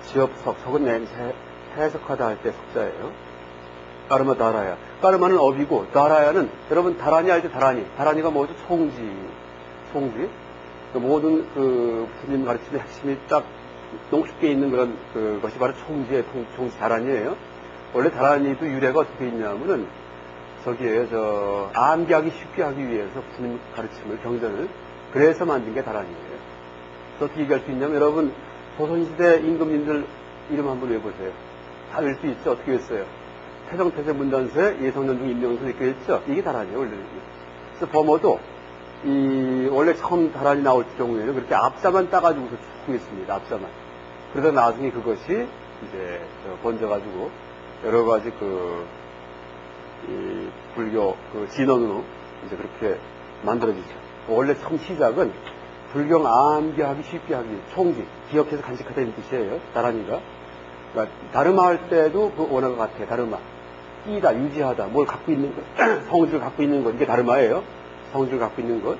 지업석, 석은 해석하다 할 때 석자예요. 까르마 다라야. 까르마는 업이고, 다라야는, 여러분, 다라니 알죠? 다라니가 뭐죠? 송지. 모든 부처님 가르침의 핵심이 딱 농축되어 있는 그런 것이 바로 총지 다라니예요. 원래 다라니도 유래가 어떻게 있냐면은, 암기하기 쉽게 하기 위해서 부처님 가르침을, 경전을, 그래서 만든 게 다라니예요. 그래서 어떻게 얘기할 수 있냐면, 여러분, 조선시대 임금님들 이름 한번 외워보세요. 다 외울 수 있죠? 어떻게 외웠어요? 태정태세 문단서에 예성연중 임명서 이렇게 했죠? 이게 다라니예요, 원래. 그래서 버머도, 원래 처음 다란이 나올 경우에는 그렇게 앞자만 따가지고서 추궁했습니다. 앞자만. 그러다 나중에 그것이 이제 번져가지고 여러 가지 불교 진언으로 이제 그렇게 만들어지죠. 원래 처음 시작은 불경 암기하기 쉽게 하기, 총지, 기억해서 간직하다는 뜻이에요. 다란이가. 그러니까 다르마 할 때도 그 원어가 같아요. 다르마. 끼다, 유지하다, 뭘 갖고 있는 것, 성질을 갖고 있는 것, 이게 다르마예요. 성질을 갖고 있는 것.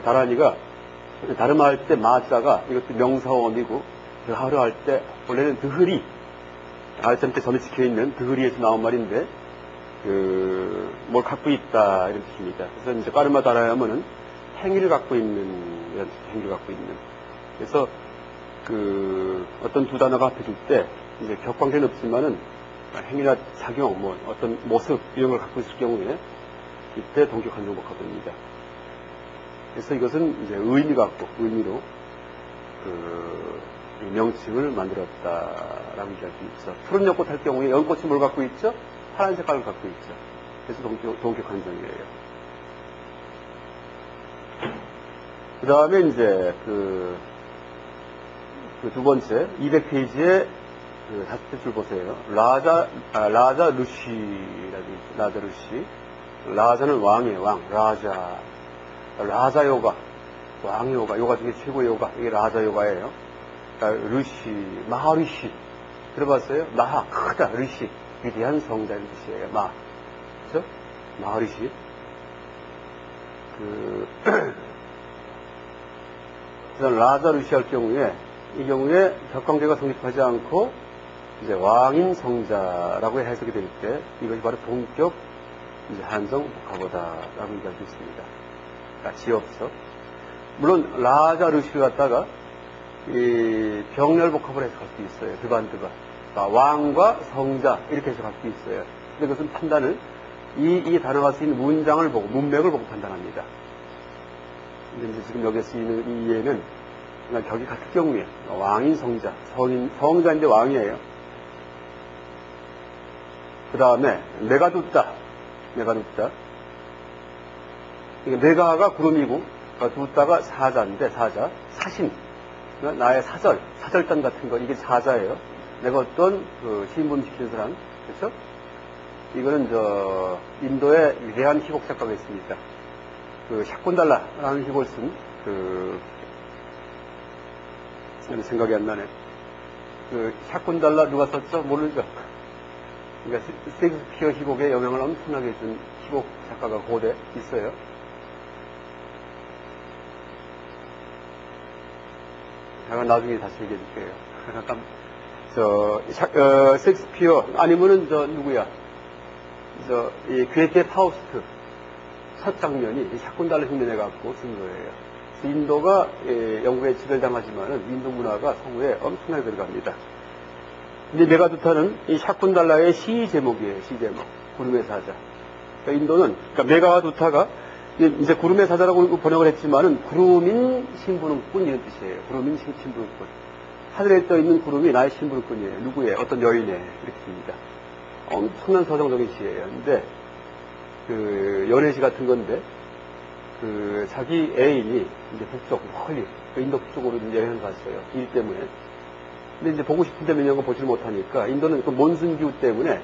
다란이가, 다르마 할 때 마자가 이것도 명사원이고, 하루 할 때, 원래는 드흐리, 알점 때 점에 찍혀 있는 드흐리에서 나온 말인데, 뭘 갖고 있다, 이런 뜻입니다. 그래서 이제 까르마 다라야 하면은 행위를 갖고 있는, 이런 행위를 갖고 있는. 그래서, 어떤 두 단어가 합해질 때, 이제 격관계는 없지만은, 행위나 작용, 어떤 모습, 이런 걸 갖고 있을 경우에, 이때 동격 한정 복합어입니다. 그래서 이것은 이제 의미로 명칭을 만들었다라고 얘기할 수 있죠. 푸른 연꽃 할 경우에 연꽃이 뭘 갖고 있죠? 파란 색깔을 갖고 있죠. 그래서 동격 한정이에요. 그 다음에 이제 두 번째 200페이지에 다섯 번째 줄 보세요. 라자 루시. 라자는 왕이에요, 왕. 라자 요가. 왕 요가. 요가 중에 최고 요가. 이게 라자 요가예요. 르시, 마하르시. 들어봤어요? 마하, 크다. 르시. 위대한 성자의 뜻이에요. 그죠? 마하르시. 라자 르시 할 경우에, 이 경우에 격관계가 성립하지 않고, 이제 왕인 성자라고 해석이 될 때, 이것이 바로 동격 이제 한정 복합어다라고 얘기할 수 있습니다. 지업석. 물론 라자 르시를 갖다가 이 병렬 복합을 해석할 수도 있어요. 드반. 왕과 성자 이렇게 해서 갖고 있어요. 근데 그것은 판단을 이 단어가 쓰인 문장을 보고 문맥을 보고 판단합니다. 근데 이제 지금 여기에 쓰이는 이 이해는 그냥 격이 같을 경우에 왕인 성자, 성자인데 왕이에요. 그 다음에 내가 둡다. 내가가 구름이고 둡다가 사자인데 사신. 나의 사절단 같은 거 이게 사자예요. 내가 어떤 시인분시키는 사람, 그렇죠? 이거는 인도의 위대한 희곡 작가가 있습니다. 샤쿤달라라는 희곡을 쓴 생각이 안 나네. 샤쿤달라 누가 썼죠? 모르죠. 그러니까 셰익스피어 희곡에 영향을 엄청나게 준 희곡 작가가 고대 있어요. 제가 나중에 다시 얘기해 줄게요. 잠깐, 셰익스피어, 아니면은, 누구야? 이 괴테 파우스트 첫 장면이 샤쿤달라 흉내내갖고 쓴 거예요. 인도가 영국에 지배당하지만은 인도 문화가 서구에 엄청나게 들어갑니다. 근데 메가두타는 이 샤쿤달라의 시 제목이에요. 시 제목. 구름의 사자. 그러니까 인도는, 메가두타가 이제 구름의 사자라고 번역을 했지만은 구름인 신부름꾼 이런 뜻이에요. 구름인 신부름꾼. 하늘에 떠 있는 구름이 나의 신부름꾼이에요. 누구의? 어떤 여인의 이렇게 씁니다. 엄청난 서정적인 시예요. 근데 연애시 같은 건데 자기 애인이 이제 북쪽 멀리 인도 북쪽으로 이제 여행을 갔어요. 일 때문에. 근데 이제 보고 싶은데 몇 년간 보지를 못하니까 인도는 몬순 기후 때문에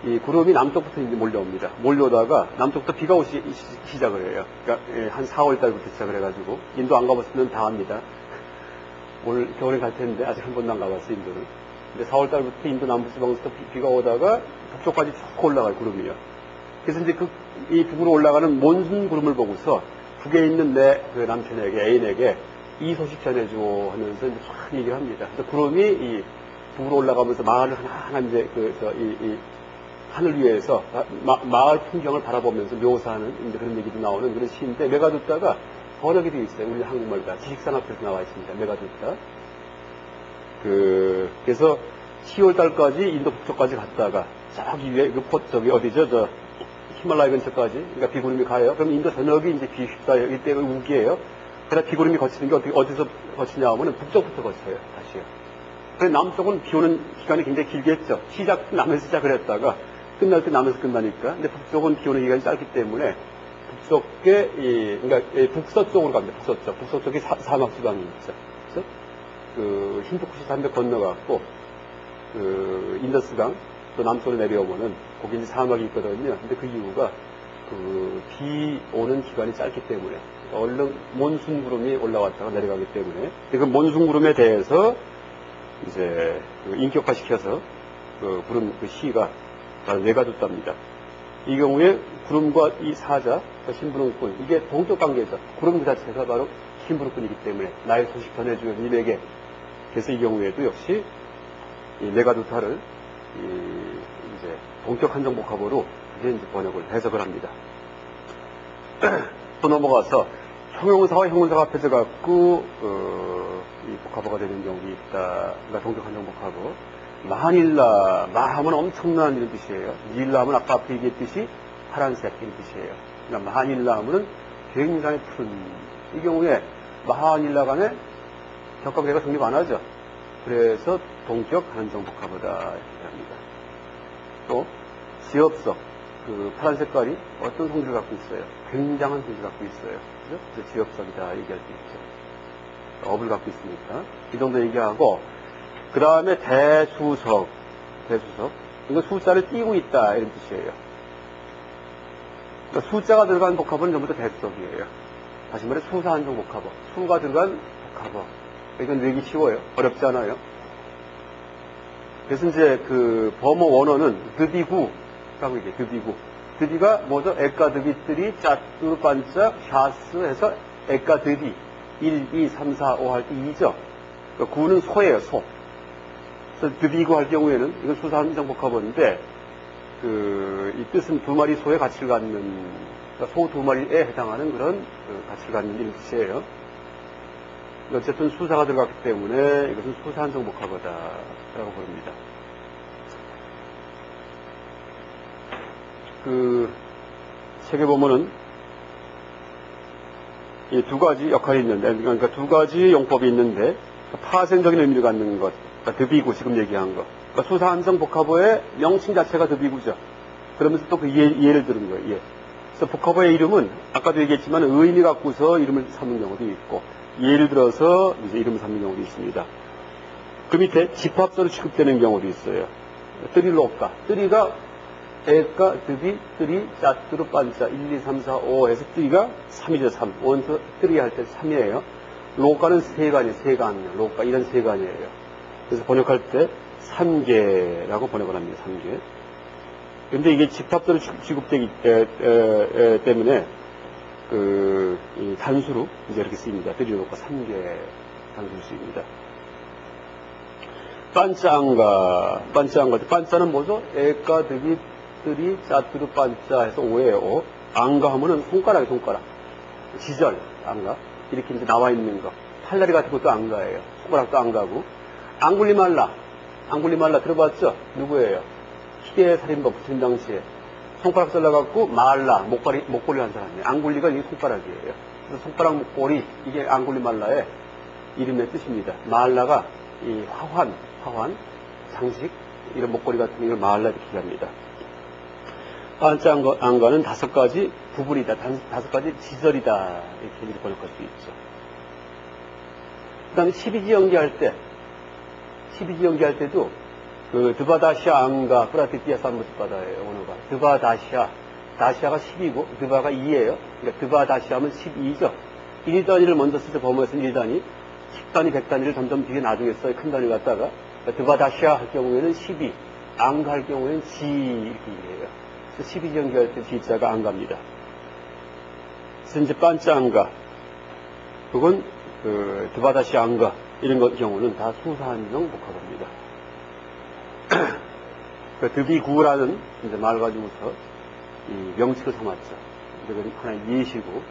이 구름이 남쪽부터 이제 몰려옵니다. 몰려오다가 남쪽부터 비가 오기 시작을 해요. 그러니까 한 4월 달부터 시작을 해가지고 인도 안 가봤으면 다 압니다. 올 겨울에 갈 텐데 아직 한 번도 안 가봤어 인도는. 근데 4월 달부터 인도 남부지방에서 비가 오다가 북쪽까지 쭉 올라가요 구름이요. 그래서 이제 이 북으로 올라가는 몬순 구름을 보고서 북에 있는 내 남편에게 애인에게 이 소식 전해줘 하면서 이제 막 얘기를 합니다. 그래서 구름이 이 북으로 올라가면서 마을을 하나하나 이제 이 하늘 위에서 마을 풍경을 바라보면서 묘사하는 이제 그런 얘기도 나오는 그런 시인데 메가두타가 번역이 되어 있어요. 우리 한국말 다 지식산업에서 나와 있습니다. 메가두타. 그래서 10월 달까지 인도 북쪽까지 갔다가 저기 위에 저기 어디죠? 히말라야 근처까지. 그러니까 비구름이 가요. 그럼 인도 전역이 이제 비 휩싸요. 이때가 우기예요. 그래서 비구름이 거치는 게 어디서 거치냐 하면은 북쪽부터 거쳐요. 다시요. 그래서 남쪽은 비 오는 기간이 굉장히 길겠죠. 남에서 시작을 했다가 끝날 때 남에서 끝나니까. 근데 북쪽은 비 오는 기간이 짧기 때문에 북쪽에 그러니까 북서쪽으로 갑니다. 북서쪽에 사막 지방이 있죠. 그래서 힌두쿠시 산맥 건너가고 인더스강 또 남쪽으로 내려오면은 거기 이제 사막이 있거든요. 근데 그 이유가 비 오는 기간이 짧기 때문에 얼른 몬순 구름이 올라왔다가 내려가기 때문에 그 몬순 구름에 대해서 이제 인격화시켜서 부른 시가 메가두타입니다. 이 경우에 구름과 이 사자, 신부름꾼 이게 동적 관계죠. 구름 그 자체가 바로 신부름꾼이기 때문에 나의 소식 전해주는 님에게. 그래서 이 경우에도 역시 이 메가두타를 이제 동적 한정복합으로 그게 이제 번역을 해석을 합니다. 또 넘어가서 형용사와 형용사가 합해져 갖고 이 복합어가 되는 경우가 있다. 그러니까 동적 한정복합어. 마닐라, 마하면 엄청난 이런 뜻이에요. 닐라 하면 아까 앞에 얘기했듯이 파란색 이런 뜻이에요. 그러니까 마닐라 하면은 굉장히 푸른. 이 경우에 마닐라 간에 격과계가 성립 안 하죠. 그래서 동격 한정복합어다 이렇게 합니다. 또 지엽석, 파란 색깔이 어떤 성질을 갖고 있어요? 굉장한 성질을 갖고 있어요. 그래서 지엽석이다 얘기할 수 있죠. 업을 갖고 있으니까 이 정도 얘기하고 그 다음에 대수석. 이거 숫자를 띄고 있다 이런 뜻이에요. 그러니까 숫자가 들어간 복합은 전부 다 대수석이에요. 다시 말해 수사 한정 복합어. 수가 들어간 복합어. 이건 외기 쉬워요. 어렵지 않아요. 그래서 이제 범어 원어는 드비구라고 얘기해요. 드비가 뭐죠? 에까 드비들이 짜뚜 반짝 샤스 해서 에까 드비 1, 2, 3, 4, 5 할 때 2죠. 그러니까 구는 소예요. 소. 그래서 드비구 할 경우에는 이건 수사 한정 복합어인데 이 뜻은 두 마리 소의 가치를 갖는 그러니까 소 두 마리에 해당하는 그런 가치를 갖는 이런 뜻이에요. 어쨌든 수사가 들어갔기 때문에 이것은 수사한성 복합어다라고 부릅니다. 그 책에 보면은 이 두 가지 역할이 있는데, 그러니까 두 가지 용법이 있는데, 파생적인 의미를 갖는 것, 그러니까 드비구, 지금 얘기한 것. 그러니까 수사한성 복합어의 명칭 자체가 드비구죠. 그러면서 또 그 예를 들은 거예요, 예. 그래서 복합어의 이름은, 아까도 얘기했지만 의미 갖고서 이름을 삼는 경우도 있고, 예를 들어서 이제 이름을 삼는 경우도 있습니다. 그 밑에 집합서로 취급되는 경우도 있어요. 뜨리로까. 뜨리가 에까, 드비, 뜨리, 짜뚜루, 반짜, 1, 2, 3, 4, 5 해서 뜨리가 3이죠, 3. 원서 뜨리 할 때 3이에요. 로까는 세간이에요, 세간. 로까, 이런 세간이에요. 그래서 번역할 때 3개라고 번역을 합니다, 3개. 근데 이게 집합서로 취급되기 때문에, 이 단수로 이제 이렇게 쓰입니다. 뜨리, 로까 3개 단수로 쓰입니다. 반짜안가. 반짜는 뭐죠? 에까, 드비, 뜨리, 짜뚜루, 반짜 해서 5예요. 안가 하면은 손가락. 지절, 안가. 이렇게 이제 나와 있는 거. 팔다리 같은 것도 안가예요. 손가락도 안가고. 앙굴리말라 들어봤죠? 누구예요? 희대의 살인범 붙은 당시에 손가락 잘라갖고 말라, 목걸이 한 사람이에요. 앙굴리가 이게 손가락이에요. 그래서 손가락 목걸이, 이게 앙굴리말라의 이름의 뜻입니다. 말라가 이 화환, 장식, 이런 목걸이 같은 걸 말라 이렇게 얘기합니다. 반짜안가는 5가지 부분이다, 5가지 지절이다, 이렇게 번역할 수 있죠. 그 다음에 12지 연기할 때도 그 드바다시아 안가 프라티티아 삼부스바다예요, 언어가. 드바다시아, 다시아가 10이고 드바가 2예요. 그러니까 드바다시아 하면 12죠. 1단위를 먼저 쓰죠. 범어에서는 1단위. 10단위, 100단위를 점점 뒤에 나중에 써요. 큰 단위 갖다가. 그러니까 드바다시아 할 경우에는 12, 안가 할 경우에는 지 이렇게 얘기해요. 12지 연기할 때 지자가 안가입니다. 그래서 이제 반짜안가, 그건 드바다시 안가 이런 경우는 다 수사한성 복합어입니다. 그 드비구라는 이제 말 가지고서 이 명칭을 삼았죠. 이건 하나의 예시고.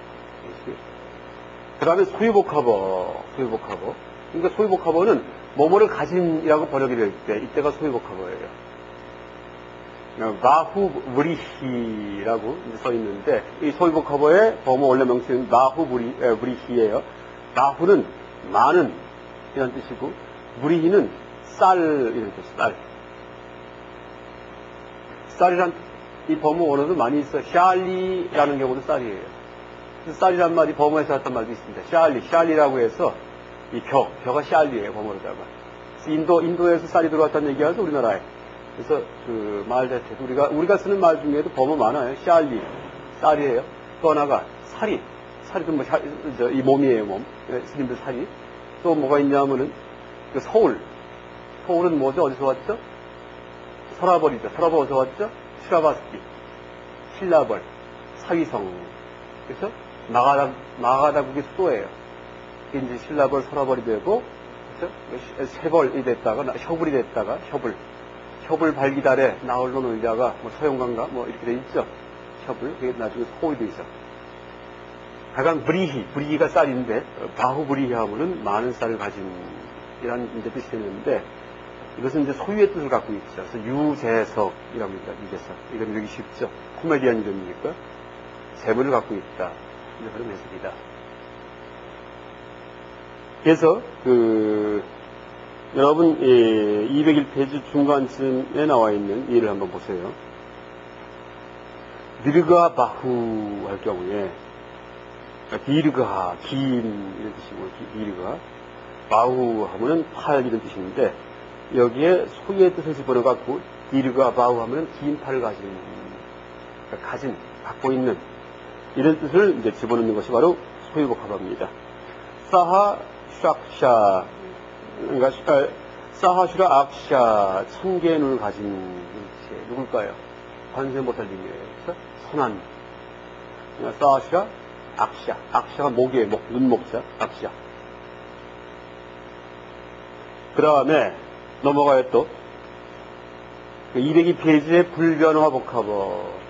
그 다음에 소유복합어. 그러니까 소유복합어는 뭐뭐를 가진이라고 번역이 될 때 이때가 소유복합어예요. 마후브리히라고 써 있는데, 이 소유복합어의 범어 원래 명칭은 마후브리히예요. 마후는 많은 이런 뜻이고, 브리히는 쌀 이런 뜻, 쌀이란 이 범어 원어도 많이 있어요. 샬리라는 경우도 쌀이에요. 그래서 쌀이란 말이 범어에서 했던 말도 있습니다. 샬리라고 해서 이 벼가 샬리예요, 범어로다가. 인도에서 쌀이 들어왔다는 얘기하죠, 우리나라에. 그래서 그 말 자체도 우리가 쓰는 말 중에도 범어 많아요. 쌀이에요. 또 하나가 살이도 뭐 이 몸이에요, 몸. 스님들 살이. 또 뭐가 있냐면은 그 서울은 뭐죠? 어디서 왔죠? 서라벌이죠. 서라벌 어디서 왔죠? 슈라바스키, 신라벌, 사위성. 그래서 마가다국의 수도예요. 이게 이제 신라벌, 서라벌이 되고, 그렇죠? 세벌이 됐다가 셔불이 됐다가 셔불 발기달에 나홀로 놀다가 뭐 서영관가 뭐 이렇게 돼 있죠. 셔불, 그게 나중에 서울이 돼 있어. 하여간 브리히가 쌀인데, 바후브리히 하면은 많은 쌀을 가진 이라는 이제 뜻이 되는데, 이것은 이제 소유의 뜻을 갖고 있죠. 그래서 유재석이라고 합니다. 유재석. 이건 여기 쉽죠. 코미디언 이름이니까 재물을 갖고 있다. 이제 그런 해석이다. 그래서 여러분 201페이지 중간쯤에 나와 있는 예를 한번 보세요. 디르가 바후 할 경우에 디르가 긴 이런 뜻이고, 디르가 바후 하면은 팔 이런 뜻인데, 여기에 소유의 뜻을 집어넣어갖고 디르가 바후 하면은 긴 팔을 갖고 있는 이런 뜻을 이제 집어넣는 것이 바로 소유복합어입니다. 사하 샥샤, 그러니까 사하슈라 악샤, 1000개의 눈을 가진 일체 누굴까요? 관세음보살님이에요. 선한. 사하슈라 악샤가 목이에요. 눈목자, 악샤. 그 다음에 넘어가요 또. 202페이지의 불변화 복합어.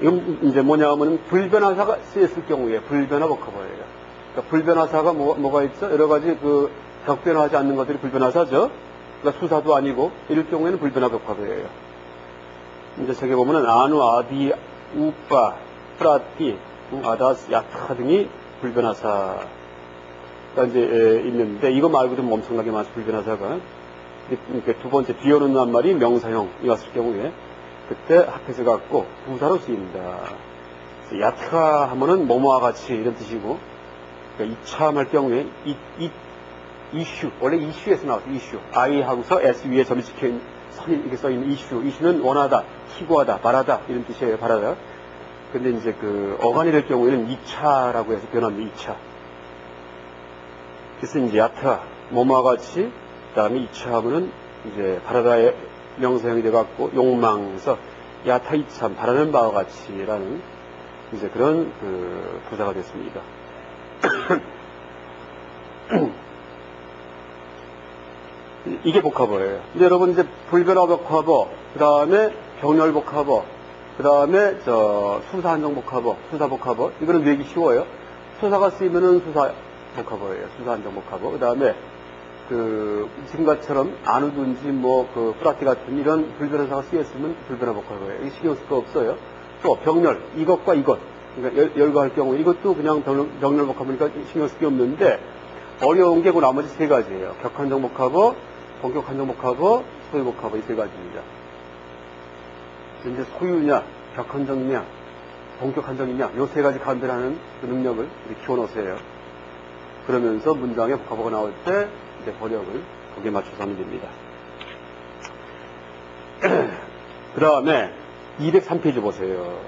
이건 이제 뭐냐 하면 불변화사가 쓰였을 경우에 불변화 복합어예요. 그러니까 불변화사가 뭐가 있죠? 여러 가지 격변화하지 않는 것들이 불변화사죠. 그러니까 수사도 아니고 이럴 경우에는 불변화 복합어예요. 이제 저기 보면은 아누, 아디, 우빠, 프라티, 아다스, 야타 등이 불변화사가 이제 있는데 이거 말고도 엄청나게 많죠. 불변화사가. 그러니까 두 번째 비 오는 낱말이 명사형이 왔을 경우에 그때 합해서 갖고 부사로 쓰입니다. 야트가 하면은 뭐뭐와 같이 이런 뜻이고, 그러니까 이참할 경우에 이슈, 원래 이슈에서 나왔어. 이슈. I 하고서 S 위에 점이 찍혀있는 선이 이렇게 써있는 이슈. 이슈는 원하다, 희구하다, 바라다 이런 뜻이에요. 바라다. 근데 이제 어간이 될 경우에는 2차라고 해서 변합니다. 2차. 그래서 이제 야트가 뭐뭐와 같이, 그 다음에 2차 하면은 이제 바라다의 명사형이 돼갖고 욕망에서 야타 이참 바라는 바와 같이라는 이제 그런 부사가 됐습니다. 이게 복합어예요. 근데 여러분 이제 불변화 복합어, 그 다음에 병렬 복합어, 그 다음에 수사 한정 복합어, 수사 복합어, 이거는 외기 쉬워요. 수사가 쓰이면은 수사 복합어예요. 수사 한정 복합어. 그 다음에 지금같이처럼 아누든지 프라티 같은 이런 불변화사가 쓰였으면 불변화 복합어예요. 이게 신경 쓸 거 없어요. 또 병렬, 이것과 이것. 그러니까 열거할 경우 이것도 그냥 병렬 복합이니까 신경 쓸 게 없는데 어려운 게 그 나머지 세 가지예요. 격한정 복합어, 본격 한정 복합어, 소유 복합어 이 세 가지입니다. 이제 소유냐, 격한정이냐, 본격 한정이냐 이 세 가지 감별하는 그 능력을 키워놓으세요. 그러면서 문장에 복합어가 나올 때 이제 번역을 거기에 맞춰서 하면 됩니다. 그 다음에 203페이지 보세요.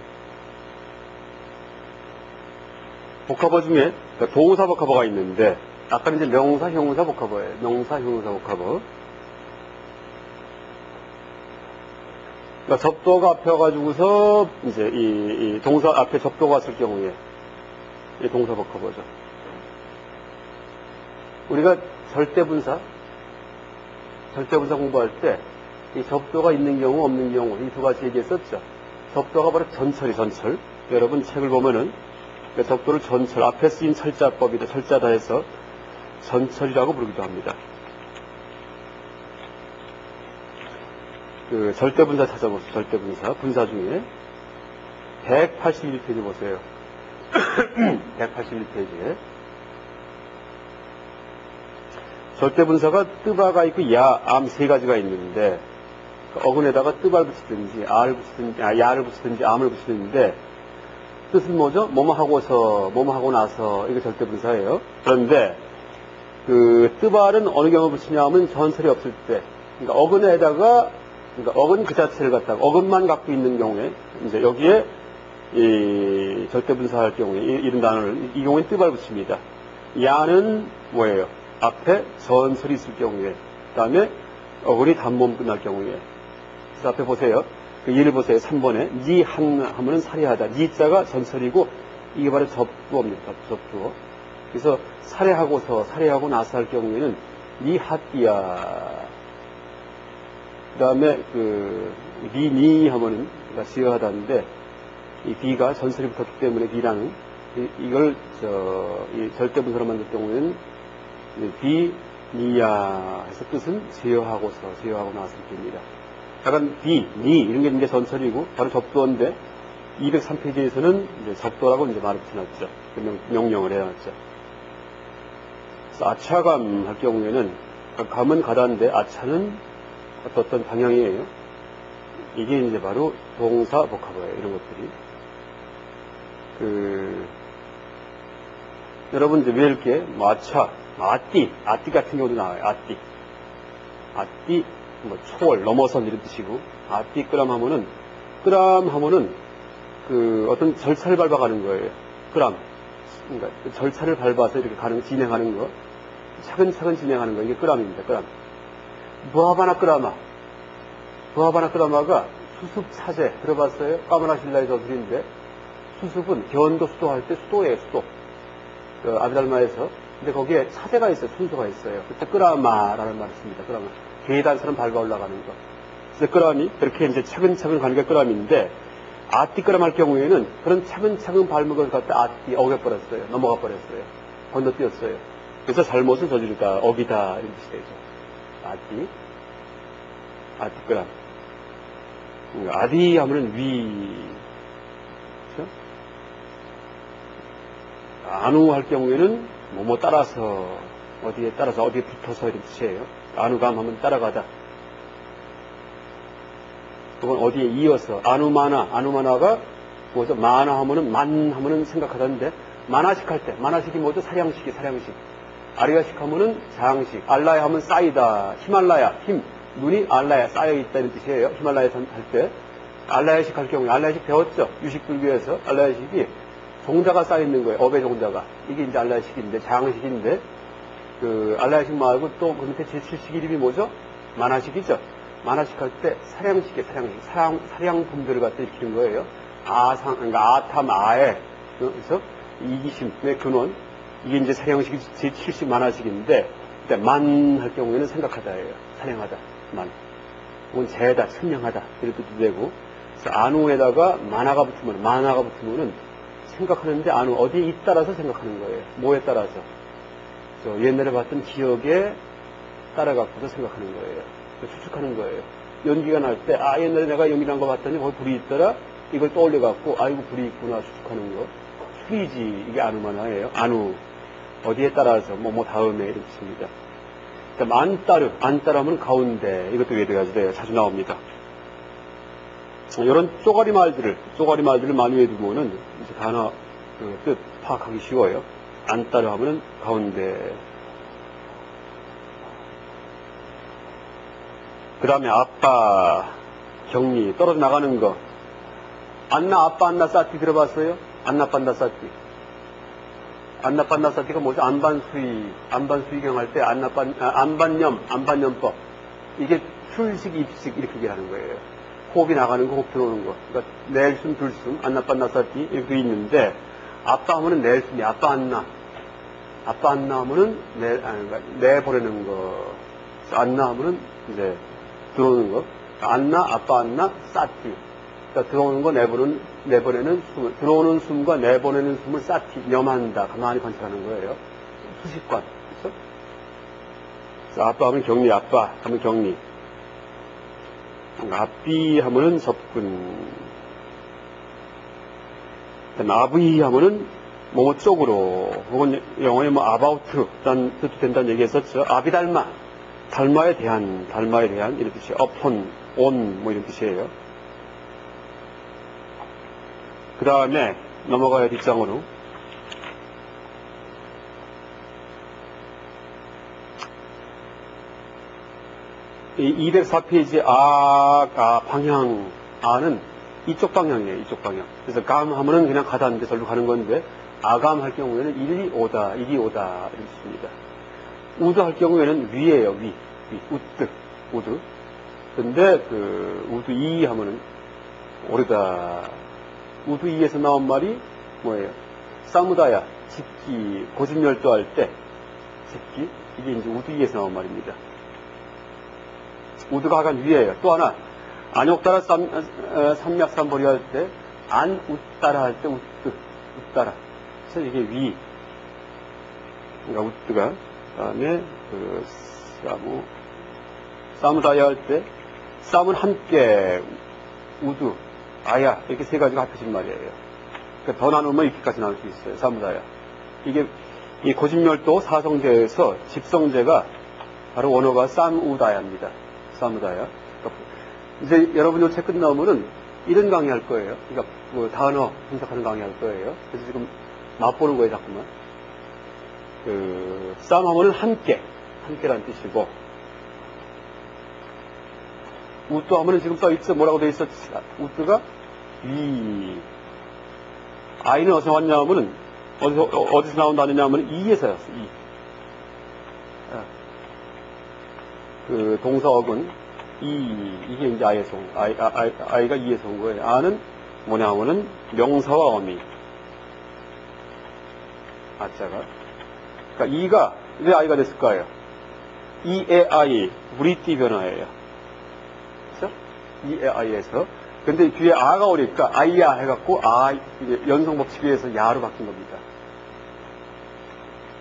복합어 중에 동사 복합어가 있는데 아까는 이제 명사, 형용사 복합어예요. 명사, 형용사 복합어. 그러니까 접도가 앞에 와가지고서 이제 이 동사 앞에 접도가 왔을 경우에 이 동사 복합어죠. 우리가 절대분사 공부할 때 이 접도가 있는 경우 없는 경우 이 두 가지 얘기했었죠. 접도가 바로 전철. 여러분 책을 보면은 접도를 전철, 앞에 쓰인 철자법이다, 철자다 해서 전철이라고 부르기도 합니다. 절대분사 찾아보세요. 절대분사 분사 중에 181페이지 보세요. 181페이지에 절대분사가 뜨바가 있고 야, 암 세 가지가 있는데 어근에다가 뜨바를 붙이든지 야를 붙이든지 암을 붙이는데 뜻은 뭐죠? 뭐뭐 하고서, 뭐뭐 하고 나서 이게 절대분사예요. 그런데 뜨바는 어느 경우 붙이냐 하면 전설이 없을 때, 그러니까 어근에다가 그러니까 어근 그 자체를 갖다가 어근만 갖고 있는 경우에 이제 여기에 이 절대분사할 경우에 이런 단어를 이 경우에 뜨바를 붙입니다. 야는 뭐예요? 앞에 전설이 있을 경우에, 그 다음에 어근이 단모음 끝날 경우에. 그래서 앞에 보세요. 예를 보세요. 3번에 니 하면은 살해하다. 니자가 전설이고 이게 바로 접두어입니다. 접두어. 그래서 살해하고 나서 할 경우에는 니 핫디야. 그 다음에 니 하면은 지어하다인데 이 비가 전설이 붙었기 때문에 비라는 이걸 이 절대분사로 만들 경우에는 비 니야 해서 뜻은 제어하고 나서 입니다. 약간 비, 니 이런 게 이제 전설이고 바로 접두어인데 203페이지에서는 이제 접두어라고 이제 말을 붙여놨죠. 명령을 해놨죠. 그래서 아차감 할 경우에는 감은 가다인데 아차는 어떤 방향이에요. 이게 이제 바로 동사 복합어예요. 이런 것들이. 여러분 이제 왜 이렇게 아차, 아띠 같은 경우도 나와요. 아띠 초월, 넘어선 이런 뜻이고, 아띠 끄람 하면은 어떤 절차를 밟아가는 거예요. 그러니까 절차를 밟아서 이렇게 진행하는 거, 차근차근 진행하는 거, 이게 끄람입니다. 끄람. 부하바나 끄라마가 수습 차제 들어봤어요? 까마나 신라의 저술인데 수습은 견도 수도할 때 수도예요. 수도. 아비달마에서. 근데 거기에 차제가 있어요. 순서가 있어요. 그때 끄라마라는 말을 씁니다. 끄라마. 계단처럼 밟아 올라가는 거. 그래서 끄라미 그렇게 이제 차근차근 가는 게 끄라미인데 아띠끄럼 할 경우에는 그런 차근차근 발목을 갖다 아띠 어겨버렸어요. 넘어가 버렸어요. 건너뛰었어요. 그래서 잘못을 저지르다, 어기다, 이런 뜻이 되죠. 아띠, 아띠끄람. 아디 하면은 위, 그렇죠? 안우 할 경우에는 뭐뭐 따라서, 어디에 따라서, 어디에 붙어서 이런 뜻이에요. 안우감 하면 따라가다. 그건 어디에 이어서, 아누마나가 뭐죠? 마나 하면은, 만 하면은 생각하다는데, 만화식 할 때, 만화식이 뭐죠? 사량식. 아리아식 하면은 장식, 알라야 하면 쌓이다, 히말라야, 눈이 알라야, 쌓여있다 이런 뜻이에요. 히말라야 할 때. 알라야식 할 경우에, 알라야식 배웠죠? 유식불교에서. 알라야식이 종자가 쌓여있는 거예요. 업의 종자가. 이게 이제 알라야식인데, 장식인데, 알라야식 말고 또 그 밑에 제7식 이름이 뭐죠? 만화식이죠? 만화식 할 때 사량품들을 갖다 익히는 거예요. 그러니까 아탐, 아에, 그래서 이기심의 근원, 이게 이제 사량식이 제7식 만화식인데, 만 할 경우에는 생각하다예요. 사량하다, 만. 혹은 재다, 천량하다, 이런 뜻도 되고, 그래서 안우에다가 만화가 붙으면은 생각하는데 안우, 어디에 잇따라서 생각하는 거예요. 뭐에 따라서. 옛날에 봤던 기억에 따라갖고서 생각하는 거예요. 추측하는 거예요. 연기가 날 때, 옛날에 내가 연기난 거 봤더니 거기 불이 있더라? 이걸 떠올려갖고, 이거 불이 있구나, 추측하는 거. 추리지, 이게 안우만화예요. 안우. 어디에 따라서, 다음에, 이런 뜻입니다. 안따르 하면 가운데, 이것도 외래가지고요. 자주 나옵니다. 이런 쪼가리 말들을 많이 외두고는, 이제 단어, 뜻 파악하기 쉬워요. 안따르 하면은 가운데. 그 다음에 아빠, 경리, 떨어져 나가는 거. 아빠, 안나, 싸띠 들어봤어요? 안나, 빤다, 싸띠. 안나, 빤다, 싸띠가 뭐죠? 안반수의경 할 때 안반염법. 이게 출식, 입식, 이렇게 얘기하는 거예요. 호흡이 나가는 거, 호흡 들어오는 거. 그러니까 낼숨, 들숨, 안나, 빤다, 싸띠, 이렇게 있는데, 아빠 하면은 낼숨이, 아빠, 안나. 아빠, 안나 하면은 내보내는 거. 안나 하면은 이제, 들어오는 거. 안나, 아빠, 안나, 싸띠. 그러니까 들어오는 거, 내보내는 숨. 들어오는 숨과 내보내는 숨을 싸띠. 염한다. 가만히 관찰하는 거예요. 수식관. 그렇죠? 그래서 아빠 하면 격리, 아빠 하면 격리. 앞비 하면은 접근. 나비 하면은 뭐뭐 쪽으로. 혹은 영어에 about 라는 뜻도 된다는 얘기 했었죠. 아비 달마에 대한 이런 뜻이에요. upon, on 이런 뜻이에요. 그 다음에 넘어가야 뒷장으로. 이 204페이지 방향, 아는 이쪽 방향이에요. 이쪽 방향. 그래서 감 하면은 그냥 가다는데 절로 가는 건데, 아감 할 경우에는 이리 오다 이런 뜻입니다. 우드 할 경우에는 위예요. 위. 우드. 근데 우드 이 하면은 오르다. 우드 이에서 나온 말이 뭐예요? 사무다야, 집기, 고집열도할 때 집기. 이게 이제 우드 이에서 나온 말입니다. 우드가 하간 위예요. 또 하나 안욕따라 삼맥삼보리 할 때 안 웃따라 할 때 웃따라. 그래서 이게 위. 그러니까 우드가 그다음에 사무다야 할 때 쌈은 함께 우드, 아야 이렇게 세 가지가 합해진 말이에요. 그러니까 더 나누면 이렇게까지 나올 수 있어요. 사무다야. 이게 이 고집열도 사성제에서 집성제가 바로 원어가 쌈우다야입니다. 사무다야. 이제 여러분 이 책 끝나면은 이런 강의 할 거예요. 그러니까 단어 분석하는 강의 할 거예요. 그래서 지금 맛보는 거예요, 자꾸만. 쌈하면은 함께란 뜻이고, 우뚜 하면은 지금 써있어. 뭐라고 돼 있었지? 우뚜가 위. 아이는 어디서 왔냐면은, 어디서 나온다느냐 하면 이에서 왔어, 이. 동사어근, 이게 이제 아이에서 온, 아이가 이에서 온 거예요. 아는 뭐냐 하면은 명사와 어미. 아자가. 그러니까 이가 왜 아이가 됐을까요? 이의 아이, 브리티 변화예요. 그렇죠? 이의 아이에서 근데 뒤에 아가 오니까 아이야 해갖고 연성 법칙에 의해서 야로 바뀐 겁니다.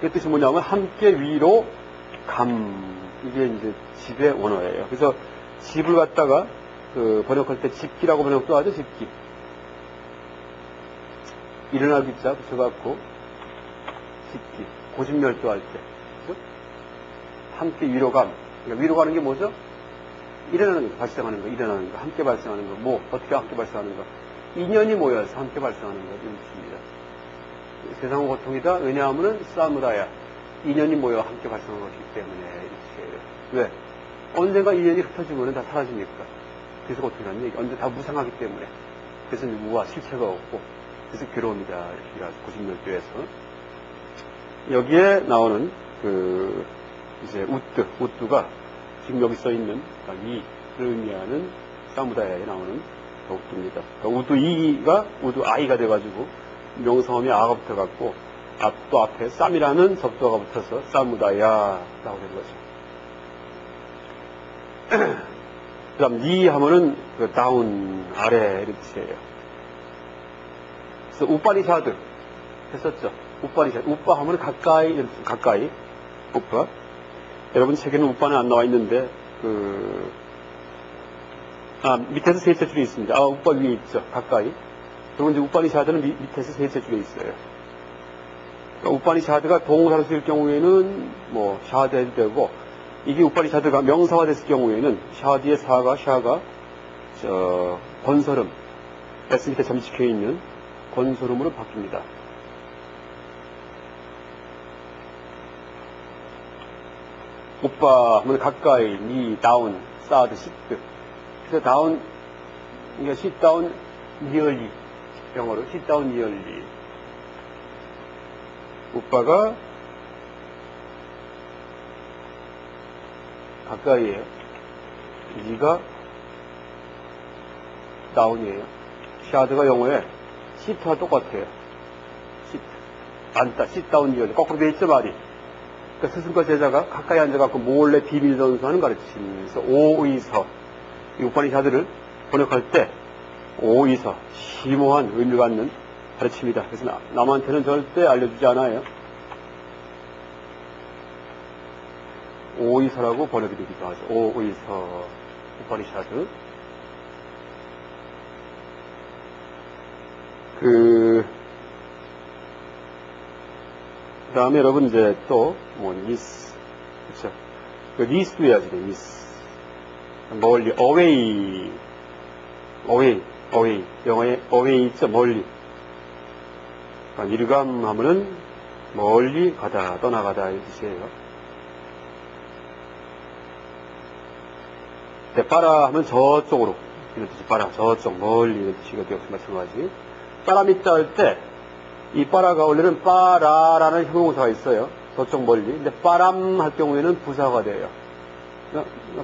그 뜻이 뭐냐면 함께 위로 이게 이제 집의 원어예요. 그래서 집을 갖다가 번역할 때 집기라고 번역도 하죠. 집기. 일어날 기자 붙여갖고 집기. 고집멸도 할 때. 그죠? 함께 위로 그러니까 위로 가는 게 뭐죠? 일어나는 거, 발생하는 거, 일어나는 거, 함께 발생하는 거, 어떻게 함께 발생하는 거. 인연이 모여서 함께 발생하는 거, 이런 뜻입니다. 세상은 고통이다. 왜냐하면은 싸움이다야. 인연이 모여 함께 발생한 것이기 때문에, 이렇게. 왜? 언젠가 인연이 흩어지면 다 사라지니까. 그래서 고통이라는 얘기. 언제 다 무상하기 때문에. 그래서 무와 실체가 없고, 그래서 괴로움이다. 이렇게 고집멸교에서. 여기에 나오는, 이제, 우뚜가, 지금 여기 써 있는, 이를 의미하는 사무다야에 나오는 우뚜입니다. 그러니까 우두 아이가 돼가지고, 명성어미 아가 붙어갖고, 또 앞에 쌈이라는 접두어가 붙어서 사무다야라고 된 거죠. 그 다음, 니 하면은, 다운, 아래, 이런 뜻이에요. 그래서 우빠니샤드 했었죠. 우빠니샤드. 우빠 하면은 가까이, 우빠. 여러분 책에는 우빠는 안 나와 있는데, 밑에서 셋째 줄에 있습니다. 우빠 위에 있죠. 가까이. 그리고 이제 우빠니샤드는 밑에서 셋째 줄에 있어요. 그러니까 우빠니샤드가 동사로 쓸 경우에는 샤드 해도 되고, 이게 우빠니샤드가 명사가 됐을 경우에는 샤드의 샤가 건설음, S 밑에 잠식해 있는 건설음으로 바뀝니다. 오빠 하면 가까이, 니, 다운, 사드, 시트. 그래서 다운, 이게 sit down nearly. 영어로 sit down nearly. 오빠가 가까이에요. 니가 다운이에요. 샤드가 영어에 시트와 똑같아요. 시트. 앉다, sit down nearly. 거꾸로 돼 있죠, 말이. 그러니까 스승과 제자가 가까이 앉아갖고 몰래 비밀 전수하는 가르치면서 오의서. 이 우파니샤드를 번역할 때 오의서, 심오한 의미를 갖는 가르침이다. 그래서 남한테는 절대 알려주지 않아요. 오의서라고 번역이 되기도 하죠. 오의서 우파니샤드. 그 다음에 여러분 이제 또 니스, 그렇죠? 니스도 해야지 돼. 니스. 멀리, away. 영어에 away 있죠, 멀리. 그러니까 일감 하면은 멀리 가다, 떠나가다, 이 뜻이에요. 빠라 하면 저쪽으로, 이런 뜻이 빠라, 저쪽, 멀리, 이런 뜻이거든요. 역시 마찬가지. 빠라밌다 할 때, 이 빠라가 원래는 빠라라는 형용사가 있어요. 저쪽 멀리. 근데 빠람 할 경우에는 부사가 돼요.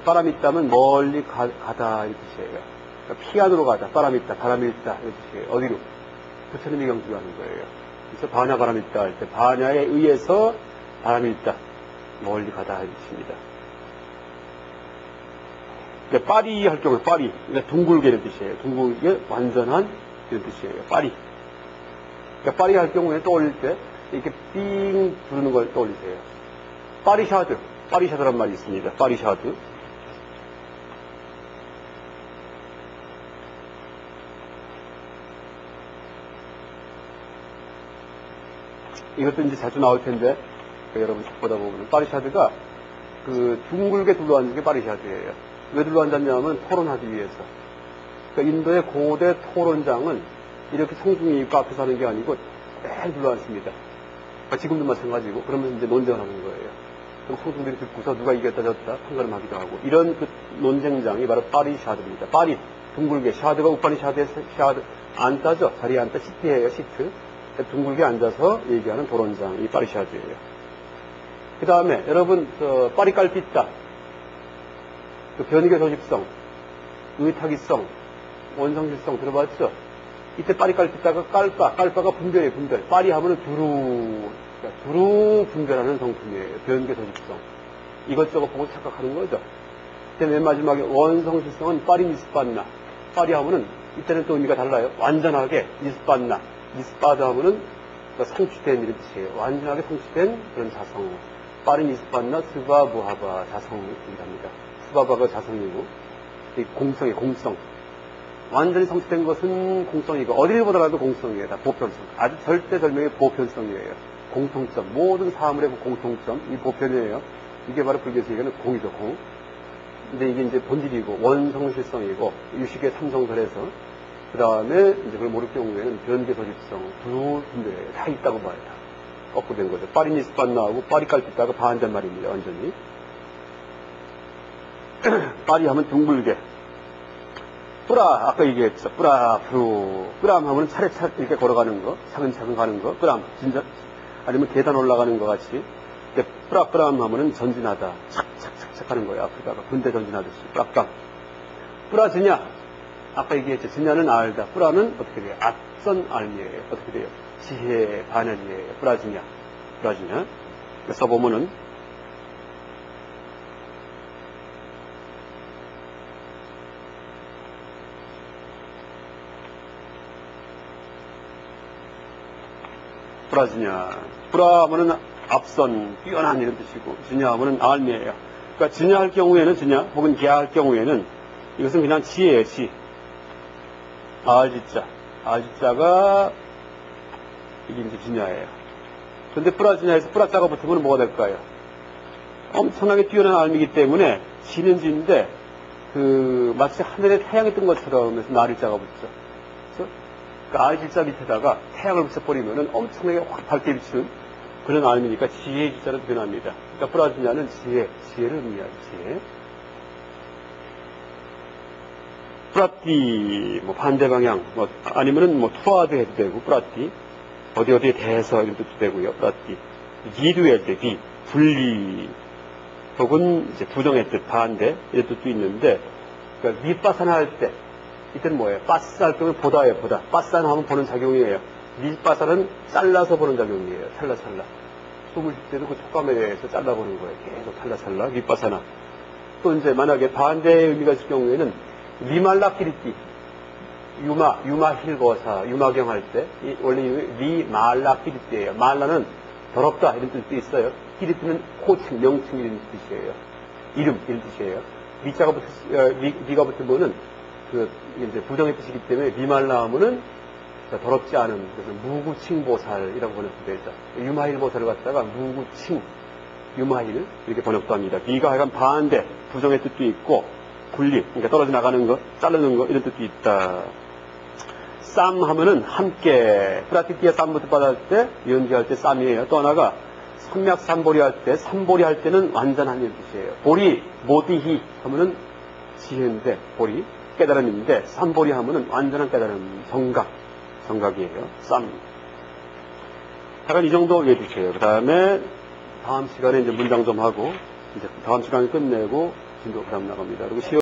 바람이 있다면 멀리 가다 이 뜻이에요. 그러니까 피안으로 가다, 바람이 있다, 바람이 있다 이 뜻이에요. 어디로? 부처님이 경주하는 거예요. 그래서 반야 바람이 있다 할 때 반야에 의해서 바람이 있다, 멀리 가다 이 뜻입니다. 그러니까 파리 할 경우에 파리, 그러니까 둥글게 이런 뜻이에요. 둥글게 완전한 이런 뜻이에요. 파리. 그러니까 파리 할 경우에 떠올릴 때 이렇게 삥 부르는 걸 떠올리세요. 파리샤드. 파리샤드란 말이 있습니다. 파리샤드. 이것도 이제 자주 나올 텐데, 여러분 책 보다 보면, 파리샤드가 둥글게 둘러앉은 게 파리샤드예요. 왜 둘러앉았냐면 토론하기 위해서. 그러니까 인도의 고대 토론장은 이렇게 청중이 입고 앞에서 하는 게 아니고 쭉 둘러앉습니다. 그러니까 지금도 마찬가지고, 그러면 이제 논쟁을 하는 거예요. 소중들이 듣고서 누가 이겼다 졌다 판가름하기도 하고, 이런 논쟁장이 바로 파리샤드입니다. 파리, 둥글게. 샤드가 우파니샤드의 샤드, 앉다죠. 자리에 앉다, 시트예요. 시트. 둥글게 앉아서 얘기하는 토론장, 이 파리샤드예요. 그 다음에 여러분 파리깔빛다, 변이계 소집성, 의타기성, 원성질성 들어봤죠? 이때 파리깔빛다가 깔빠가 분별이에요. 분별. 파리 하면은 두루 분별하는 성품이에요. 변계 소집성. 이것저것 보고 착각하는 거죠. 그때 맨 마지막에 원성실성은 파리 미스판나. 파리 하면은 이때는 또 의미가 달라요. 완전하게 니스빠나, 니스빠다 하면은 성취된 이런 뜻이에요. 완전하게 성취된 그런 자성. 빠른 니스빠나 스바부하바 자성이랍니다. 스바바가 자성이고 공성이 공성. 완전히 성취된 것은 공성이고 어디를 보더라도 공성이에요. 다 보편성. 아주 절대절명의 보편성이에요. 공통점. 모든 사물의 공통점. 이 보편이에요. 이게 바로 불교에서 얘기하는 공이죠. 공. 근데 이게 이제 본질이고 원성실성이고 유식의 삼성설에서 그 다음에 이제 그걸 모를 경우에는 변개소집성 두 군데에 다 있다고 봐요. 다. 거꾸로 된 거죠. 파리니스판 나오고 파리깔피다가 반대말입니다. 완전히. 파리 하면 둥글게. 뿌라, 아까 얘기했죠. 뿌라, 프루. 뿌람 하면 차례차례 이렇게 걸어가는 거, 차근차근 가는 거. 뿌람, 진짜, 아니면 계단 올라가는 거 같이. 뿌람 하면은 전진하다. 착착착착 하는 거예요. 앞에다가 군대 전진하듯이. 뿌락빵. 뿌라지냐? 아까 얘기했죠. 지냐는 알다. 뿌라는 어떻게 돼요? 앞선 알미예요. 어떻게 돼요? 지혜, 반연이에요. 뿌라지냐? 뿌라지냐? 써보면은, 뿌라지냐. 뿌라 하면은 앞선, 뛰어난 이런 뜻이고, 지냐 하면은 알미예요. 그러니까 지냐할 경우에는 지냐, 혹은 기야할 경우에는 이것은 그냥 지예요, 지. 알지자. 알지자가 이게 이제 지냐예요. 그런데 뿌라지냐에서 뿌라자가 붙으면 뭐가 될까요? 엄청나게 뛰어난 알미이기 때문에 지는 지인데, 마치 하늘에 태양이 뜬 것처럼 해서 나리자가 붙죠. 그래서 그 알지자 밑에다가 태양을 붙여버리면은 엄청나게 확 밝게 비치는 그런 알미니까 지혜의 지자로 변합니다. 그러니까 뿌라지냐는 지혜를 의미하죠, 지혜. 뿌라띠, 반대 방향, 아니면은 투아도 해도 되고, 뿌라띠. 어디에 대해서 이런 뜻도 되고요, 뿌라띠. 기도 할 때, 분리, 혹은 이제 부정의 뜻, 반대, 이런 뜻도 있는데, 그러니까 밑바사나 할 때, 이때는 뭐예요? 빠스 할 경우는 보다예요, 보다. 빠스나 하면 보는 작용이에요. 밑바사는 잘라서 보는 작용이에요. 찰나찰나. 숨을 쉴 때도 그 촉감에 대해서 잘라보는 거예요. 계속 찰나찰나, 밑바사나. 또 이제 만약에 반대의 의미가 있을 경우에는 미말라키리띠, 유마힐거사, 유마경 할 때, 원래 미말라키리띠예요. 말라는 더럽다, 이런 뜻도 있어요. 키리띠는 호칭, 명칭 이런 뜻이에요. 이름, 이런 뜻이에요. 미가 붙으면은, 이제 부정의 뜻이기 때문에 미말라 하면은 더럽지 않은, 그래서 무구칭보살이라고 번역도 되죠. 유마힐보살을 갖다가 무구칭, 유마힐, 이렇게 번역도 합니다. 미가 하여간 반대, 부정의 뜻도 있고, 분리, 그러니까 떨어져 나가는 거, 자르는 거, 이런 뜻도 있다. 쌈 하면은 함께, 프라티티아 쌈부터 받을 때, 연기할 때 쌈이에요. 또 하나가, 삼맥삼보리 할 때, 삼보리 할 때는 완전한 이런 뜻이에요. 보리, 모디히 하면은 지혜인데, 보리, 깨달음인데, 삼보리 하면은 완전한 깨달음, 정각이에요. 쌈. 약간 이 정도 외워주세요. 그 다음에, 다음 시간에 이제 문장 좀 하고, 이제 다음 시간에 끝내고, 진도 그 다음 나갑니다. 그리고